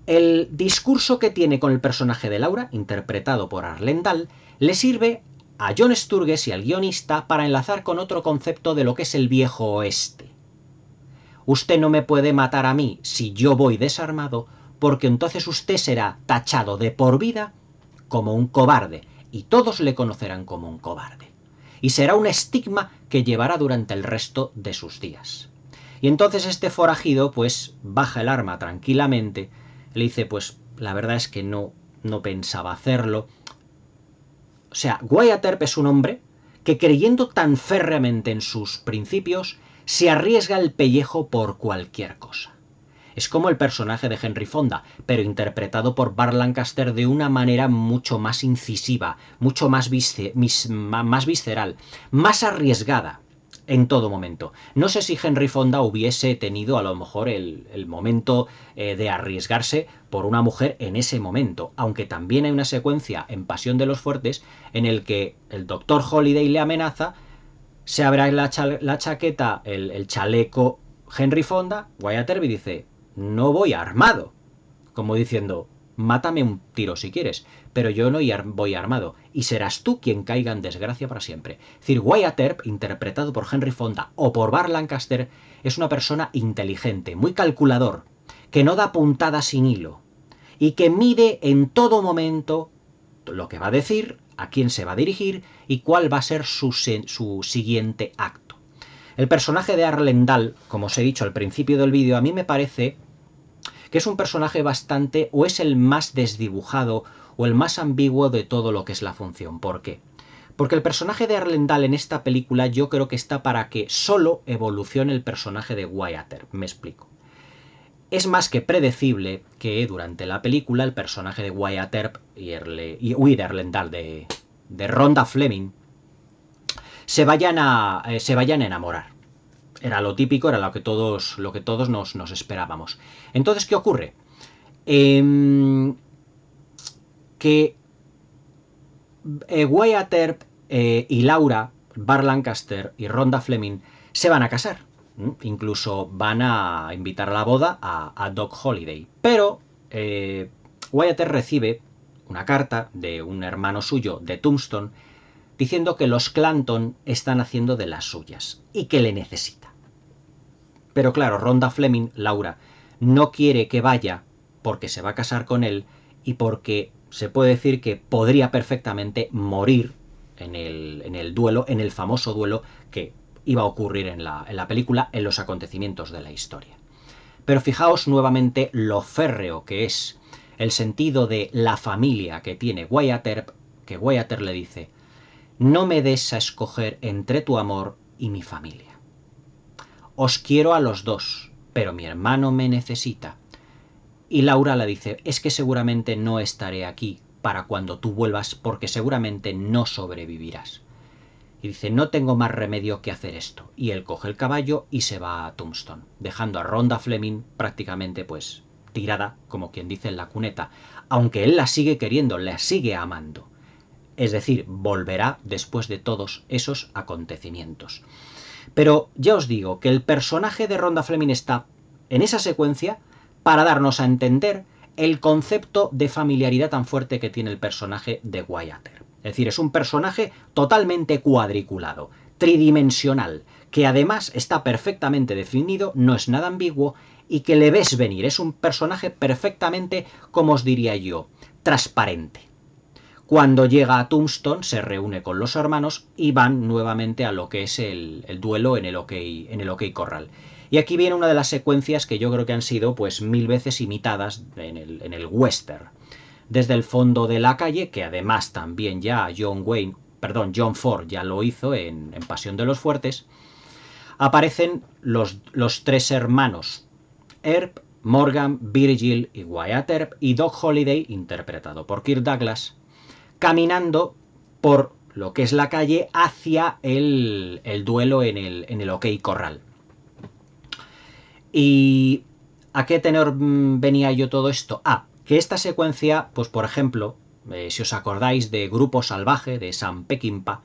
el discurso que tiene con el personaje de Laura, interpretado por Arlendal, le sirve a John Sturges y al guionista para enlazar con otro concepto de lo que es el viejo oeste. Usted no me puede matar a mí si yo voy desarmado, porque entonces usted será tachado de por vida como un cobarde, y todos le conocerán como un cobarde. Y será un estigma que llevará durante el resto de sus días. Y entonces este forajido, pues, baja el arma tranquilamente, le dice, pues, la verdad es que no pensaba hacerlo. O sea, Wyatt Earp es un hombre que, creyendo tan férreamente en sus principios, se arriesga el pellejo por cualquier cosa. Es como el personaje de Henry Fonda, pero interpretado por Burt Lancaster de una manera mucho más incisiva, mucho más visceral, más arriesgada en todo momento. No sé si Henry Fonda hubiese tenido a lo mejor el momento de arriesgarse por una mujer en ese momento, aunque también hay una secuencia en Pasión de los Fuertes en el que el Dr. Holiday le amenaza, se abre la chaqueta, el chaleco Henry Fonda, Wyatt Earp, y dice, no voy armado, como diciendo, mátame un tiro si quieres, pero yo no voy armado, y serás tú quien caiga en desgracia para siempre. Es decir, Wyatt Earp, interpretado por Henry Fonda o por Burt Lancaster, es una persona inteligente, muy calculador, que no da puntada sin hilo, y que mide en todo momento lo que va a decir, a quién se va a dirigir y cuál va a ser su siguiente acto. El personaje de Arlendal, como os he dicho al principio del vídeo, a mí me parece que es un personaje bastante, o es el más desdibujado o el más ambiguo de todo lo que es la función. ¿Por qué? Porque el personaje de Arlendal en esta película yo creo que está para que solo evolucione el personaje de Wyatt Earp. Me explico. Es más que predecible que durante la película el personaje de Wyatt Earp de Arlendal, de Rhonda Fleming, se vayan a enamorar. era lo típico, era lo que todos nos esperábamos. Entonces, ¿qué ocurre? Que Wyatt Earp y Laura, Burt Lancaster y Rhonda Fleming se van a casar. Incluso van a invitar a la boda a Doc Holliday. Pero Wyatt Earp recibe una carta de un hermano suyo de Tombstone diciendo que los Clanton están haciendo de las suyas y que le necesita. Pero claro, Rhonda Fleming, Laura, no quiere que vaya porque se va a casar con él y porque se puede decir que podría perfectamente morir en el duelo, en el famoso duelo que iba a ocurrir en la película, en los acontecimientos de la historia. Pero fijaos nuevamente lo férreo que es el sentido de la familia que tiene Wyatt Earp, que Wyatt Earp le dice: no me des a escoger entre tu amor y mi familia. Os quiero a los dos, pero mi hermano me necesita. Y Laura le dice: es que seguramente no estaré aquí para cuando tú vuelvas porque seguramente no sobrevivirás. Y dice: no tengo más remedio que hacer esto. Y él coge el caballo y se va a Tombstone, dejando a Rhonda Fleming prácticamente pues tirada, como quien dice, en la cuneta, aunque él la sigue queriendo, la sigue amando. Es decir, volverá después de todos esos acontecimientos. Pero ya os digo que el personaje de Rhonda Fleming está en esa secuencia para darnos a entender el concepto de familiaridad tan fuerte que tiene el personaje de Wyatt Earp. Es decir, es un personaje totalmente cuadriculado, tridimensional, que además está perfectamente definido, no es nada ambiguo y que le ves venir. Es un personaje perfectamente, como os diría yo, transparente. Cuando llega a Tombstone se reúne con los hermanos y van nuevamente a lo que es el duelo en el OK Corral. Y aquí viene una de las secuencias que yo creo que han sido pues 1000 veces imitadas en el western. Desde el fondo de la calle, que además también ya John Ford ya lo hizo en Pasión de los Fuertes, aparecen los tres hermanos Earp, Morgan, Virgil y Wyatt Earp, y Doc Holliday, interpretado por Kirk Douglas, caminando por lo que es la calle hacia el duelo en el OK Corral. ¿Y a qué tenor venía yo todo esto? Que esta secuencia, pues por ejemplo, si os acordáis de Grupo Salvaje, de Sam Peckinpah,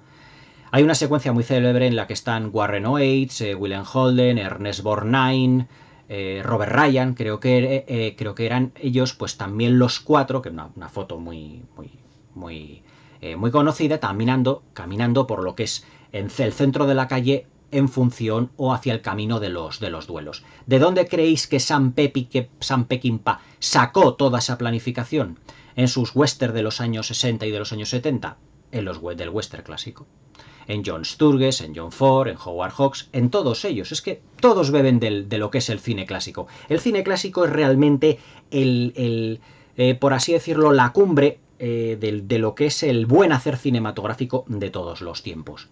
hay una secuencia muy célebre en la que están Warren Oates, William Holden, Ernest Borgnine, Robert Ryan, creo que eran ellos, pues también los cuatro, que una foto muy conocida, caminando por lo que es el centro de la calle en función o hacia el camino de los duelos. ¿De dónde creéis que Sam Peckinpah sacó toda esa planificación? En sus westerns de los años 60 y de los años 70, en los del western clásico. En John Sturges, en John Ford, en Howard Hawks, en todos ellos. Es que todos beben de lo que es el cine clásico. El cine clásico es realmente por así decirlo, la cumbre de lo que es el buen hacer cinematográfico de todos los tiempos.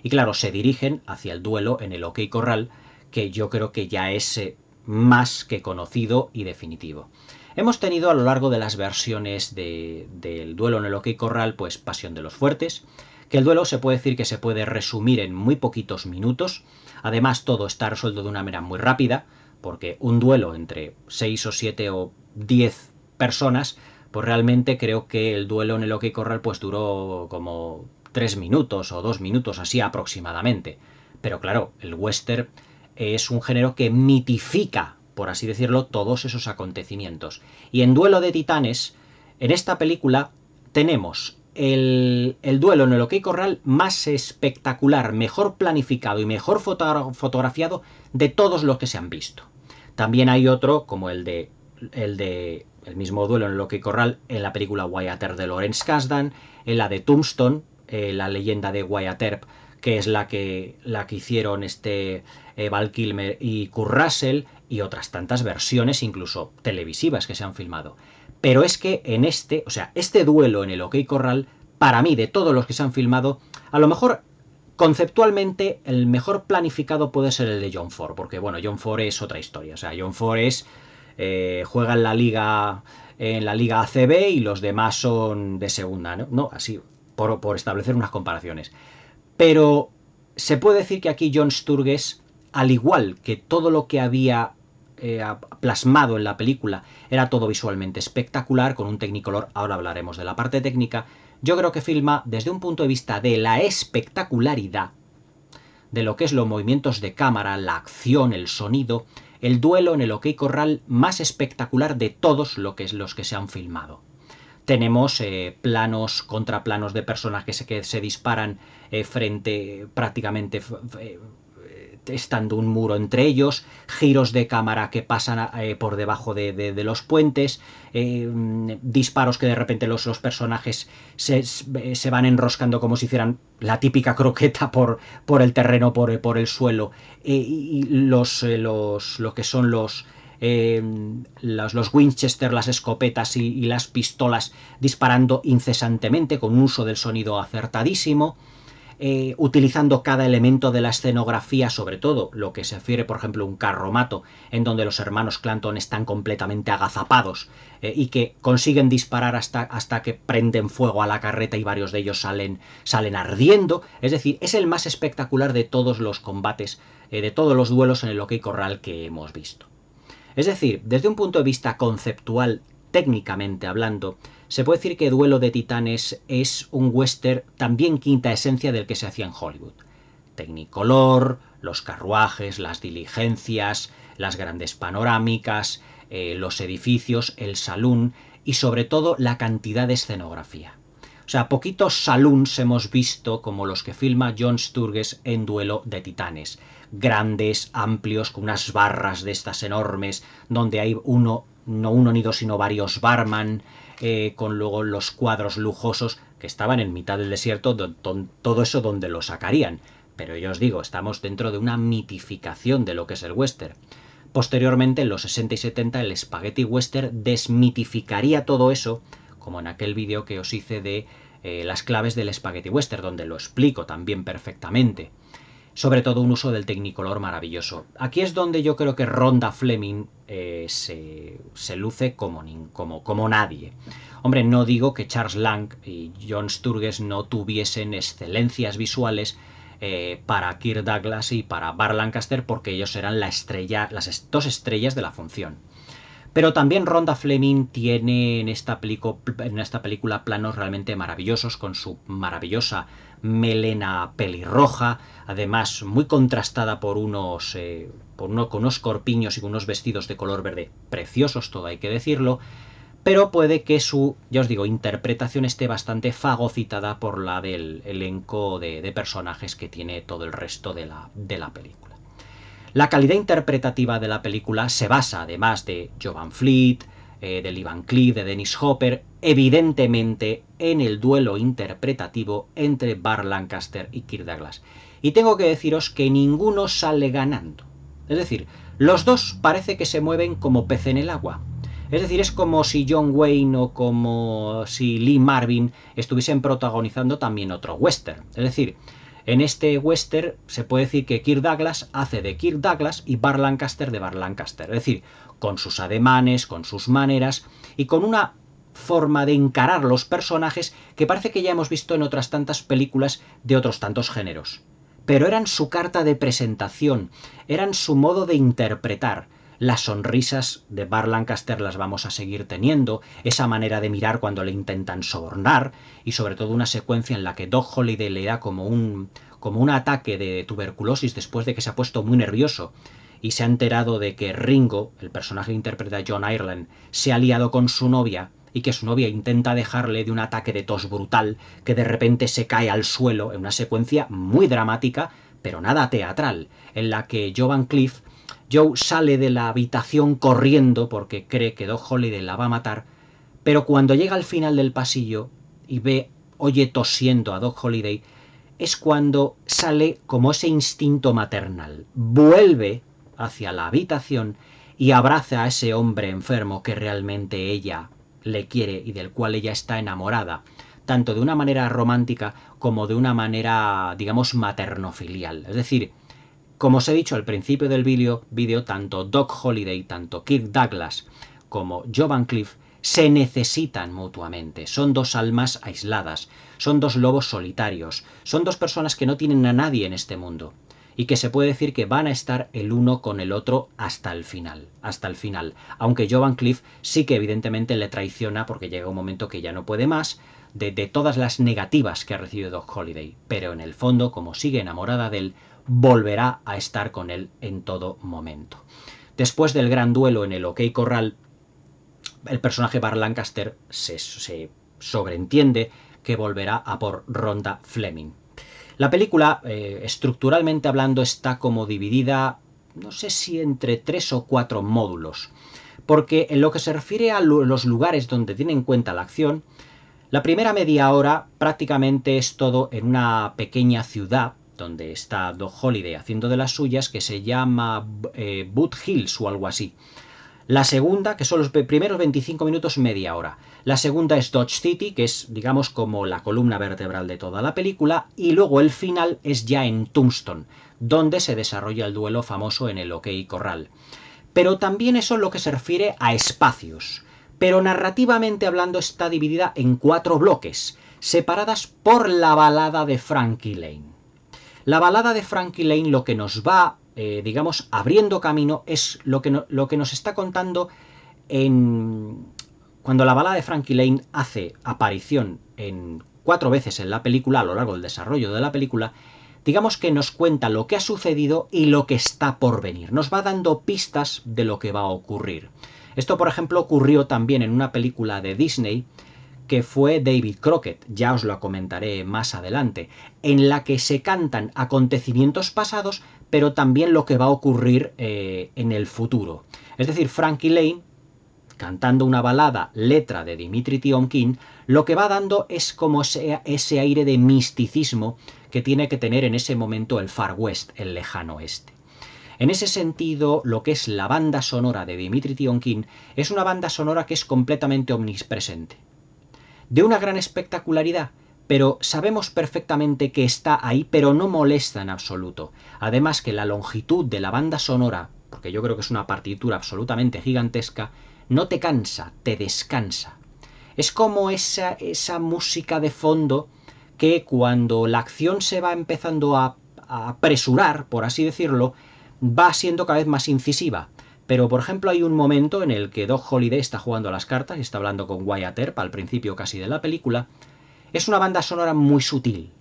Y claro, se dirigen hacia el duelo en el OK Corral, que yo creo que ya es más que conocido y definitivo. Hemos tenido a lo largo de las versiones del duelo en el OK Corral, pues Pasión de los Fuertes, que el duelo se puede decir que se puede resumir en muy poquitos minutos. Además, todo está resuelto de una manera muy rápida, porque un duelo entre 6 o 7 o 10 personas, pues realmente creo que el duelo en el OK Corral pues duró como 3 minutos o 2 minutos, así aproximadamente. Pero claro, el western es un género que mitifica, por así decirlo, todos esos acontecimientos. Y en Duelo de Titanes, en esta película, tenemos el duelo en el OK Corral más espectacular, mejor planificado y mejor fotografiado de todos los que se han visto. También hay otro, como el mismo duelo en el OK Corral, en la película Wyatt Earp de Lawrence Kasdan, en la de Tombstone, la leyenda de Wyatt Earp, que es la que hicieron Val Kilmer y Kurt Russell, y otras tantas versiones, incluso televisivas, que se han filmado. Pero es que en este duelo en el OK Corral, para mí, de todos los que se han filmado, a lo mejor conceptualmente el mejor planificado puede ser el de John Ford, porque bueno, John Ford es otra historia. O sea, John Ford juega en la liga ACB y los demás son de segunda, ¿no? Así, por establecer unas comparaciones. Pero se puede decir que aquí John Sturges al igual que todo lo que había plasmado en la película era todo visualmente espectacular, con un Technicolor, ahora hablaremos de la parte técnica, yo creo que filma desde un punto de vista de la espectacularidad, de lo que es los movimientos de cámara, la acción, el sonido, el duelo en el OK Corral más espectacular de todos los que se han filmado. Tenemos planos, contraplanos de personajes que se disparan frente prácticamente estando un muro entre ellos, giros de cámara que pasan por debajo de los puentes, disparos que de repente los personajes se van enroscando como si hicieran la típica croqueta por el terreno, por el suelo, y lo que son los Winchester, las escopetas y las pistolas disparando incesantemente con un uso del sonido acertadísimo, utilizando cada elemento de la escenografía, sobre todo lo que se refiere, por ejemplo, a un carromato en donde los hermanos Clanton están completamente agazapados y que consiguen disparar hasta que prenden fuego a la carreta y varios de ellos salen ardiendo. Es decir, es el más espectacular de todos los combates, de todos los duelos en el OK Corral que hemos visto. Es decir, desde un punto de vista conceptual, técnicamente hablando, se puede decir que Duelo de Titanes es un western también quinta esencia del que se hacía en Hollywood. Technicolor, los carruajes, las diligencias, las grandes panorámicas, los edificios, el salón y sobre todo la cantidad de escenografía. O sea, poquitos saloons hemos visto como los que filma John Sturges en Duelo de Titanes. Grandes, amplios, con unas barras de estas enormes, donde hay no uno ni dos, sino varios barman, con luego los cuadros lujosos que estaban en mitad del desierto, todo eso donde lo sacarían. Pero yo os digo, estamos dentro de una mitificación de lo que es el western. Posteriormente, en los 60 y 70, el Spaghetti Western desmitificaría todo eso, como en aquel vídeo que os hice de las claves del Spaghetti Western, donde lo explico también perfectamente. Sobre todo un uso del Technicolor maravilloso. Aquí es donde yo creo que Rhonda Fleming se luce como nadie. Hombre, no digo que Charles Lang y John Sturges no tuviesen excelencias visuales para Kirk Douglas y para Burt Lancaster, porque ellos eran las dos estrellas de la función. Pero también Rhonda Fleming tiene en esta película planos realmente maravillosos, con su maravillosa melena pelirroja, además muy contrastada con unos corpiños y con unos vestidos de color verde preciosos, todo hay que decirlo, pero puede que su, ya os digo, interpretación esté bastante fagocitada por la del elenco de personajes que tiene todo el resto de la película. La calidad interpretativa de la película se basa, además de Jovan Fleet, de Lee Van Cleef, de Dennis Hopper, evidentemente en el duelo interpretativo entre Burt Lancaster y Kirk Douglas. Y tengo que deciros que ninguno sale ganando. Es decir, los dos parece que se mueven como pez en el agua. Es decir, es como si John Wayne o como si Lee Marvin estuviesen protagonizando también otro western. Es decir, en este western se puede decir que Kirk Douglas hace de Kirk Douglas y Burt Lancaster de Burt Lancaster. Es decir, con sus ademanes, con sus maneras y con una forma de encarar los personajes que parece que ya hemos visto en otras tantas películas de otros tantos géneros. Pero eran su carta de presentación, eran su modo de interpretar. Las sonrisas de Burt Lancaster las vamos a seguir teniendo, esa manera de mirar cuando le intentan sobornar, y sobre todo una secuencia en la que Doc Holliday le da como un ataque de tuberculosis después de que se ha puesto muy nervioso y se ha enterado de que Ringo, el personaje que interpreta John Ireland, se ha liado con su novia y que su novia intenta dejarle de un ataque de tos brutal, que de repente se cae al suelo en una secuencia muy dramática, pero nada teatral, en la que Joe sale de la habitación corriendo porque cree que Doc Holliday la va a matar, pero cuando llega al final del pasillo y oye tosiendo a Doc Holliday, es cuando sale como ese instinto maternal. Vuelve hacia la habitación y abraza a ese hombre enfermo que realmente ella le quiere y del cual ella está enamorada, tanto de una manera romántica como de una manera, digamos, materno-filial. Es decir, como os he dicho al principio del vídeo, tanto Doc Holliday, tanto Kirk Douglas como Joe Van Cleef se necesitan mutuamente. Son dos almas aisladas, son dos lobos solitarios, son dos personas que no tienen a nadie en este mundo. y que se puede decir que van a estar el uno con el otro hasta el final, aunque Joe Van Cleef sí que evidentemente le traiciona porque llega un momento que ya no puede más de todas las negativas que ha recibido Doc Holliday, pero en el fondo, como sigue enamorada de él, volverá a estar con él en todo momento. Después del gran duelo en el OK Corral, el personaje Burt Lancaster se sobreentiende que volverá a por Rhonda Fleming. La película, estructuralmente hablando, está como dividida, no sé si entre 3 o 4 módulos, porque en lo que se refiere a los lugares donde tiene en cuenta la acción, la primera media hora prácticamente es todo en una pequeña ciudad donde está Doc Holliday haciendo de las suyas, que se llama Boot Hills o algo así. La segunda, que son los primeros 25 minutos, media hora. La segunda es Dodge City, que es, digamos, como la columna vertebral de toda la película. Y luego el final es ya en Tombstone, donde se desarrolla el duelo famoso en el OK Corral. Pero también eso es lo que se refiere a espacios. Pero narrativamente hablando está dividida en 4 bloques, separadas por la balada de Frankie Lane. La balada de Frankie Lane lo que nos va, digamos, abriendo camino es lo que nos está contando cuando la balada de Frankie Lane hace aparición en 4 veces en la película, a lo largo del desarrollo de la película, digamos que nos cuenta lo que ha sucedido y lo que está por venir. Nos va dando pistas de lo que va a ocurrir. Esto, por ejemplo, ocurrió también en una película de Disney que fue David Crockett, ya os lo comentaré más adelante, en la que se cantan acontecimientos pasados, pero también lo que va a ocurrir en el futuro. Es decir, Frankie Lane, cantando una balada, letra de Dimitri Tiomkin, lo que va dando es como ese aire de misticismo que tiene que tener en ese momento el Far West, el lejano oeste. En ese sentido, lo que es la banda sonora de Dimitri Tiomkin es una banda sonora que es completamente omnipresente, de una gran espectacularidad, pero sabemos perfectamente que está ahí, pero no molesta en absoluto. Además que la longitud de la banda sonora, porque yo creo que es una partitura absolutamente gigantesca, no te cansa, te descansa. Es como esa música de fondo que cuando la acción se va empezando a apresurar, por así decirlo, va siendo cada vez más incisiva. Pero, por ejemplo, hay un momento en el que Doc Holliday está jugando a las cartas y está hablando con Wyatt Earp al principio casi de la película. Es una banda sonora muy sutil.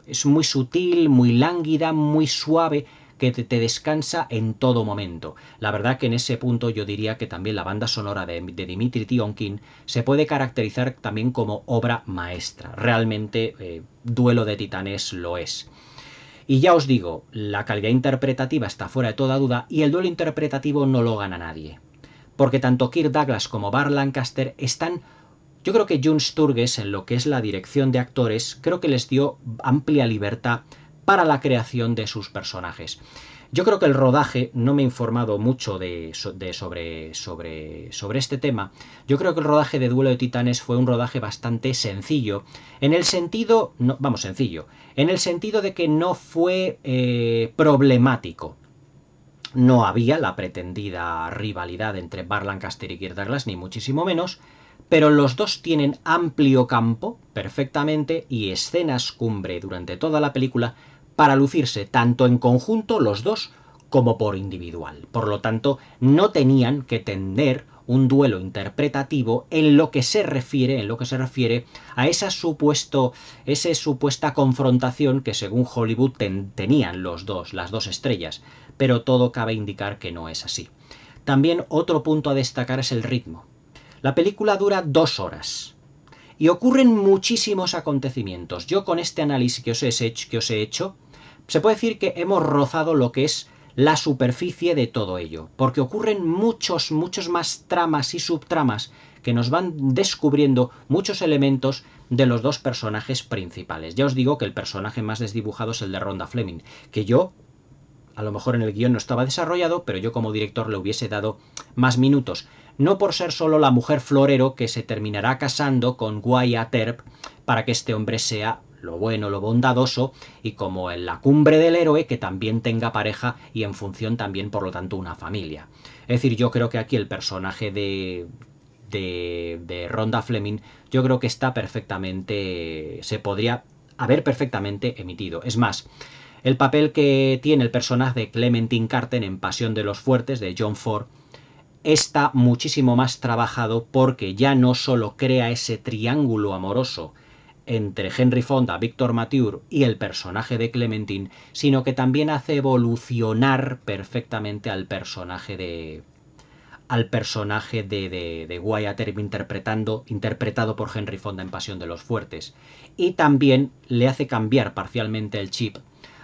Es muy sutil, muy lánguida, muy suave, que te descansa en todo momento. La verdad que en ese punto yo diría que también la banda sonora de Dimitri Tiomkin se puede caracterizar también como obra maestra. Realmente, Duelo de Titanes lo es. Y ya os digo, la calidad interpretativa está fuera de toda duda y el duelo interpretativo no lo gana nadie. Porque tanto Kirk Douglas como Burt Lancaster están... Yo creo que Jon Sturges, en lo que es la dirección de actores, creo que les dio amplia libertad para la creación de sus personajes. Yo creo que el rodaje, no me he informado mucho sobre este tema, yo creo que el rodaje de Duelo de Titanes fue un rodaje bastante sencillo, en el sentido, no, vamos, sencillo, en el sentido de que no fue problemático. No había la pretendida rivalidad entre Burt Lancaster y Kirk Douglas, ni muchísimo menos, pero los dos tienen amplio campo, perfectamente, y escenas cumbre durante toda la película para lucirse tanto en conjunto los dos como por individual. Por lo tanto, no tenían que tener un duelo interpretativo en lo que se refiere a esa supuesta confrontación que según Hollywood tenían las dos estrellas, pero todo cabe indicar que no es así. También otro punto a destacar es el ritmo. La película dura 2 horas y ocurren muchísimos acontecimientos. Yo con este análisis que os he hecho, se puede decir que hemos rozado lo que es la superficie de todo ello, porque ocurren muchos más tramas y subtramas que nos van descubriendo muchos elementos de los dos personajes principales. Ya os digo que el personaje más desdibujado es el de Rhonda Fleming, que yo, a lo mejor en el guión no estaba desarrollado, pero yo como director le hubiese dado más minutos. No por ser solo la mujer florero que se terminará casando con Wyatt Earp para que este hombre sea lo bueno, lo bondadoso y como en la cumbre del héroe que también tenga pareja y en función también por lo tanto una familia. Es decir, yo creo que aquí el personaje de Rhonda Fleming yo creo que está perfectamente, se podría haber perfectamente emitido. Es más, El papel que tiene el personaje de Clementine Carter en Pasión de los Fuertes, de John Ford, está muchísimo más trabajado porque ya no solo crea ese triángulo amoroso entre Henry Fonda, Victor Mature y el personaje de Clementine, sino que también hace evolucionar perfectamente al personaje de Wyatt Earp interpretado por Henry Fonda en Pasión de los Fuertes. Y también le hace cambiar parcialmente el chip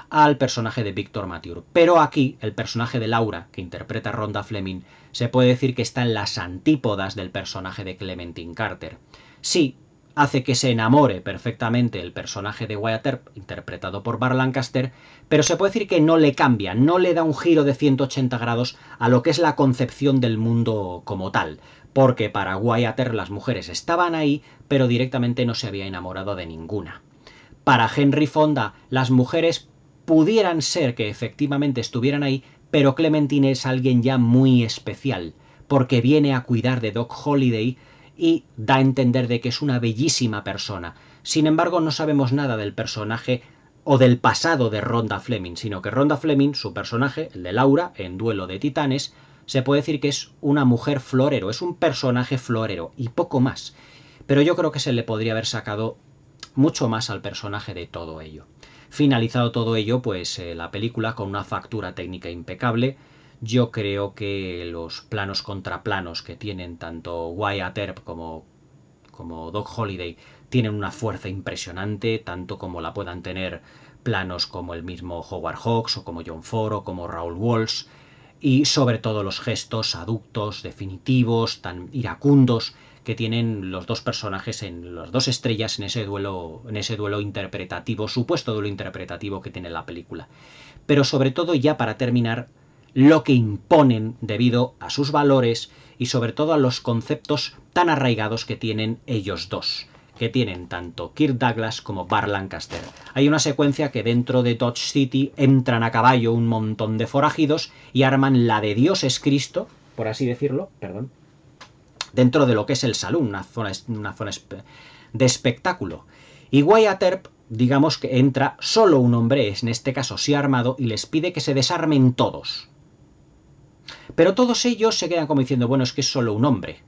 al personaje de Victor Mature. Pero aquí, el personaje de Laura, que interpreta Rhonda Fleming, se puede decir que está en las antípodas del personaje de Clementine Carter. Sí, hace que se enamore perfectamente el personaje de Wyatt Earp, interpretado por Burt Lancaster, pero se puede decir que no le cambia, no le da un giro de 180 grados a lo que es la concepción del mundo como tal, porque para Wyatt Earp las mujeres estaban ahí, pero directamente no se había enamorado de ninguna. Para Henry Fonda, las mujeres pudieran ser que efectivamente estuvieran ahí, pero Clementine es alguien ya muy especial, porque viene a cuidar de Doc Holliday y da a entender de que es una bellísima persona. Sin embargo, no sabemos nada del personaje o del pasado de Rhonda Fleming, sino que Rhonda Fleming, su personaje, el de Laura, en Duelo de Titanes, se puede decir que es una mujer florero, es un personaje florero y poco más. Pero yo creo que se le podría haber sacado mucho más al personaje de todo ello. Finalizado todo ello, pues la película con una factura técnica impecable. Yo creo que los planos contra planos que tienen tanto Wyatt Earp como Doc Holliday tienen una fuerza impresionante, tanto como la puedan tener planos como el mismo Howard Hawks o como John Ford o como Raoul Walsh, y sobre todo los gestos aductos, definitivos, tan iracundos que tienen los dos personajes, en las dos estrellas en ese duelo interpretativo, supuesto duelo interpretativo que tiene la película. Pero sobre todo, ya para terminar, lo que imponen debido a sus valores y sobre todo a los conceptos tan arraigados que tienen ellos dos, que tienen tanto Kirk Douglas como Burt Lancaster. Hay una secuencia que dentro de Dodge City entran a caballo un montón de forajidos y arman la de Dios es Cristo, por así decirlo, dentro de lo que es el salón, una zona de espectáculo. Y Wyatt Earp, digamos que entra solo un hombre, en este caso sí armado, y les pide que se desarmen todos. Pero todos ellos se quedan como diciendo, bueno, es que es solo un hombre,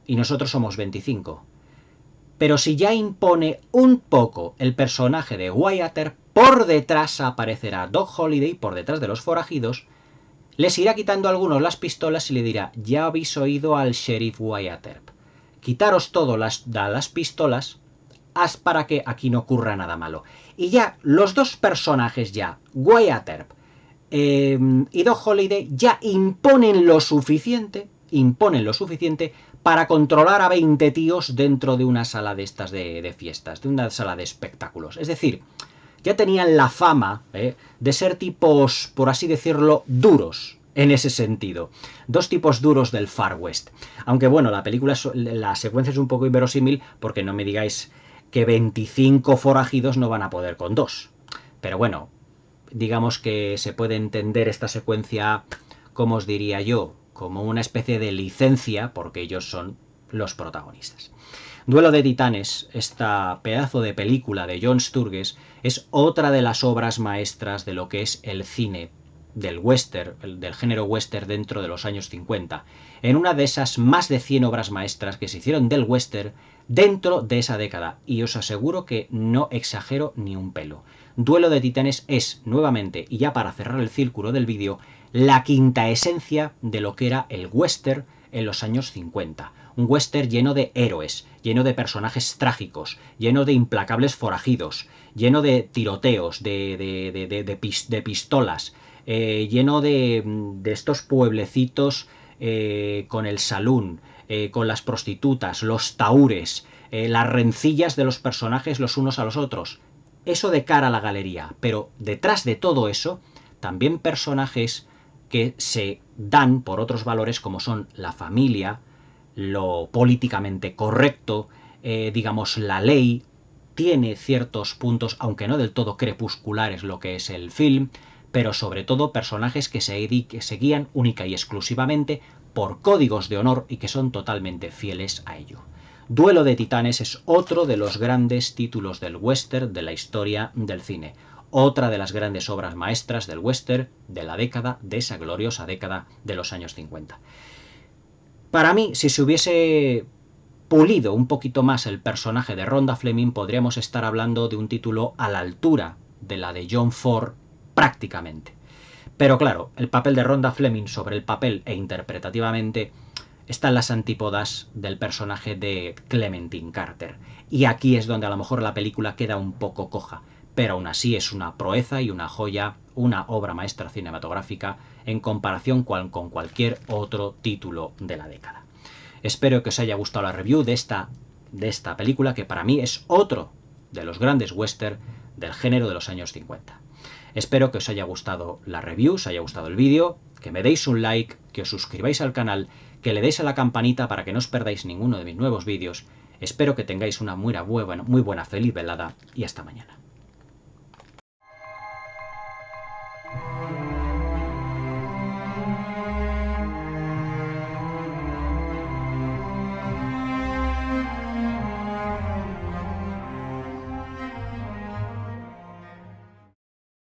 y nosotros somos 25. Pero si ya impone un poco el personaje de Wyatt Earp, por detrás aparecerá Doc Holliday, por detrás de los forajidos, les irá quitando a algunos las pistolas y le dirá, ya habéis oído al sheriff Wyatt Earp, quitaros todo las pistolas para que aquí no ocurra nada malo. Y ya los dos personajes ya, Wyatt Earp y Doc Holliday, ya imponen lo suficiente para controlar a 20 tíos dentro de una sala de estas de fiestas, de una sala de espectáculos. Es decir, ya tenían la fama de ser tipos, por así decirlo, duros en ese sentido. Dos tipos duros del Far West. Aunque bueno, la secuencia es un poco inverosímil porque no me digáis que 25 forajidos no van a poder con dos. Pero bueno, digamos que se puede entender esta secuencia, como os diría yo, como una especie de licencia porque ellos son los protagonistas. Duelo de Titanes, esta pedazo de película de John Sturges, es otra de las obras maestras de lo que es el cine del western, del género western dentro de los años 50, en una de esas más de 100 obras maestras que se hicieron del western dentro de esa década, y os aseguro que no exagero ni un pelo. Duelo de Titanes es, nuevamente, y ya para cerrar el círculo del vídeo, la quinta esencia de lo que era el western en los años 50. Un western lleno de héroes, lleno de personajes trágicos, lleno de implacables forajidos, lleno de tiroteos, de pistolas, lleno de estos pueblecitos con el saloon, con las prostitutas, los tahures, las rencillas de los personajes los unos a los otros. Eso de cara a la galería, pero detrás de todo eso, también personajes que se dan por otros valores como son la familia, lo políticamente correcto, digamos la ley, tiene ciertos puntos, aunque no del todo crepusculares lo que es el film, pero sobre todo personajes que se guían única y exclusivamente por códigos de honor y que son totalmente fieles a ello. Duelo de Titanes es otro de los grandes títulos del western de la historia del cine. otra de las grandes obras maestras del western de la década, de esa gloriosa década de los años 50. Para mí, si se hubiese pulido un poquito más el personaje de Rhonda Fleming, podríamos estar hablando de un título a la altura de la de John Ford prácticamente. Pero claro, el papel de Rhonda Fleming sobre el papel e interpretativamente está en las antípodas del personaje de Clementine Carter. Y aquí es donde a lo mejor la película queda un poco coja, pero aún así es una proeza y una joya, una obra maestra cinematográfica en comparación con cualquier otro título de la década. Espero que os haya gustado la review de esta película, que para mí es otro de los grandes western del género de los años 50. Espero que os haya gustado la review, os haya gustado el vídeo, que me deis un like, que os suscribáis al canal, que le deis a la campanita para que no os perdáis ninguno de mis nuevos vídeos. Espero que tengáis una muy buena, feliz velada y hasta mañana.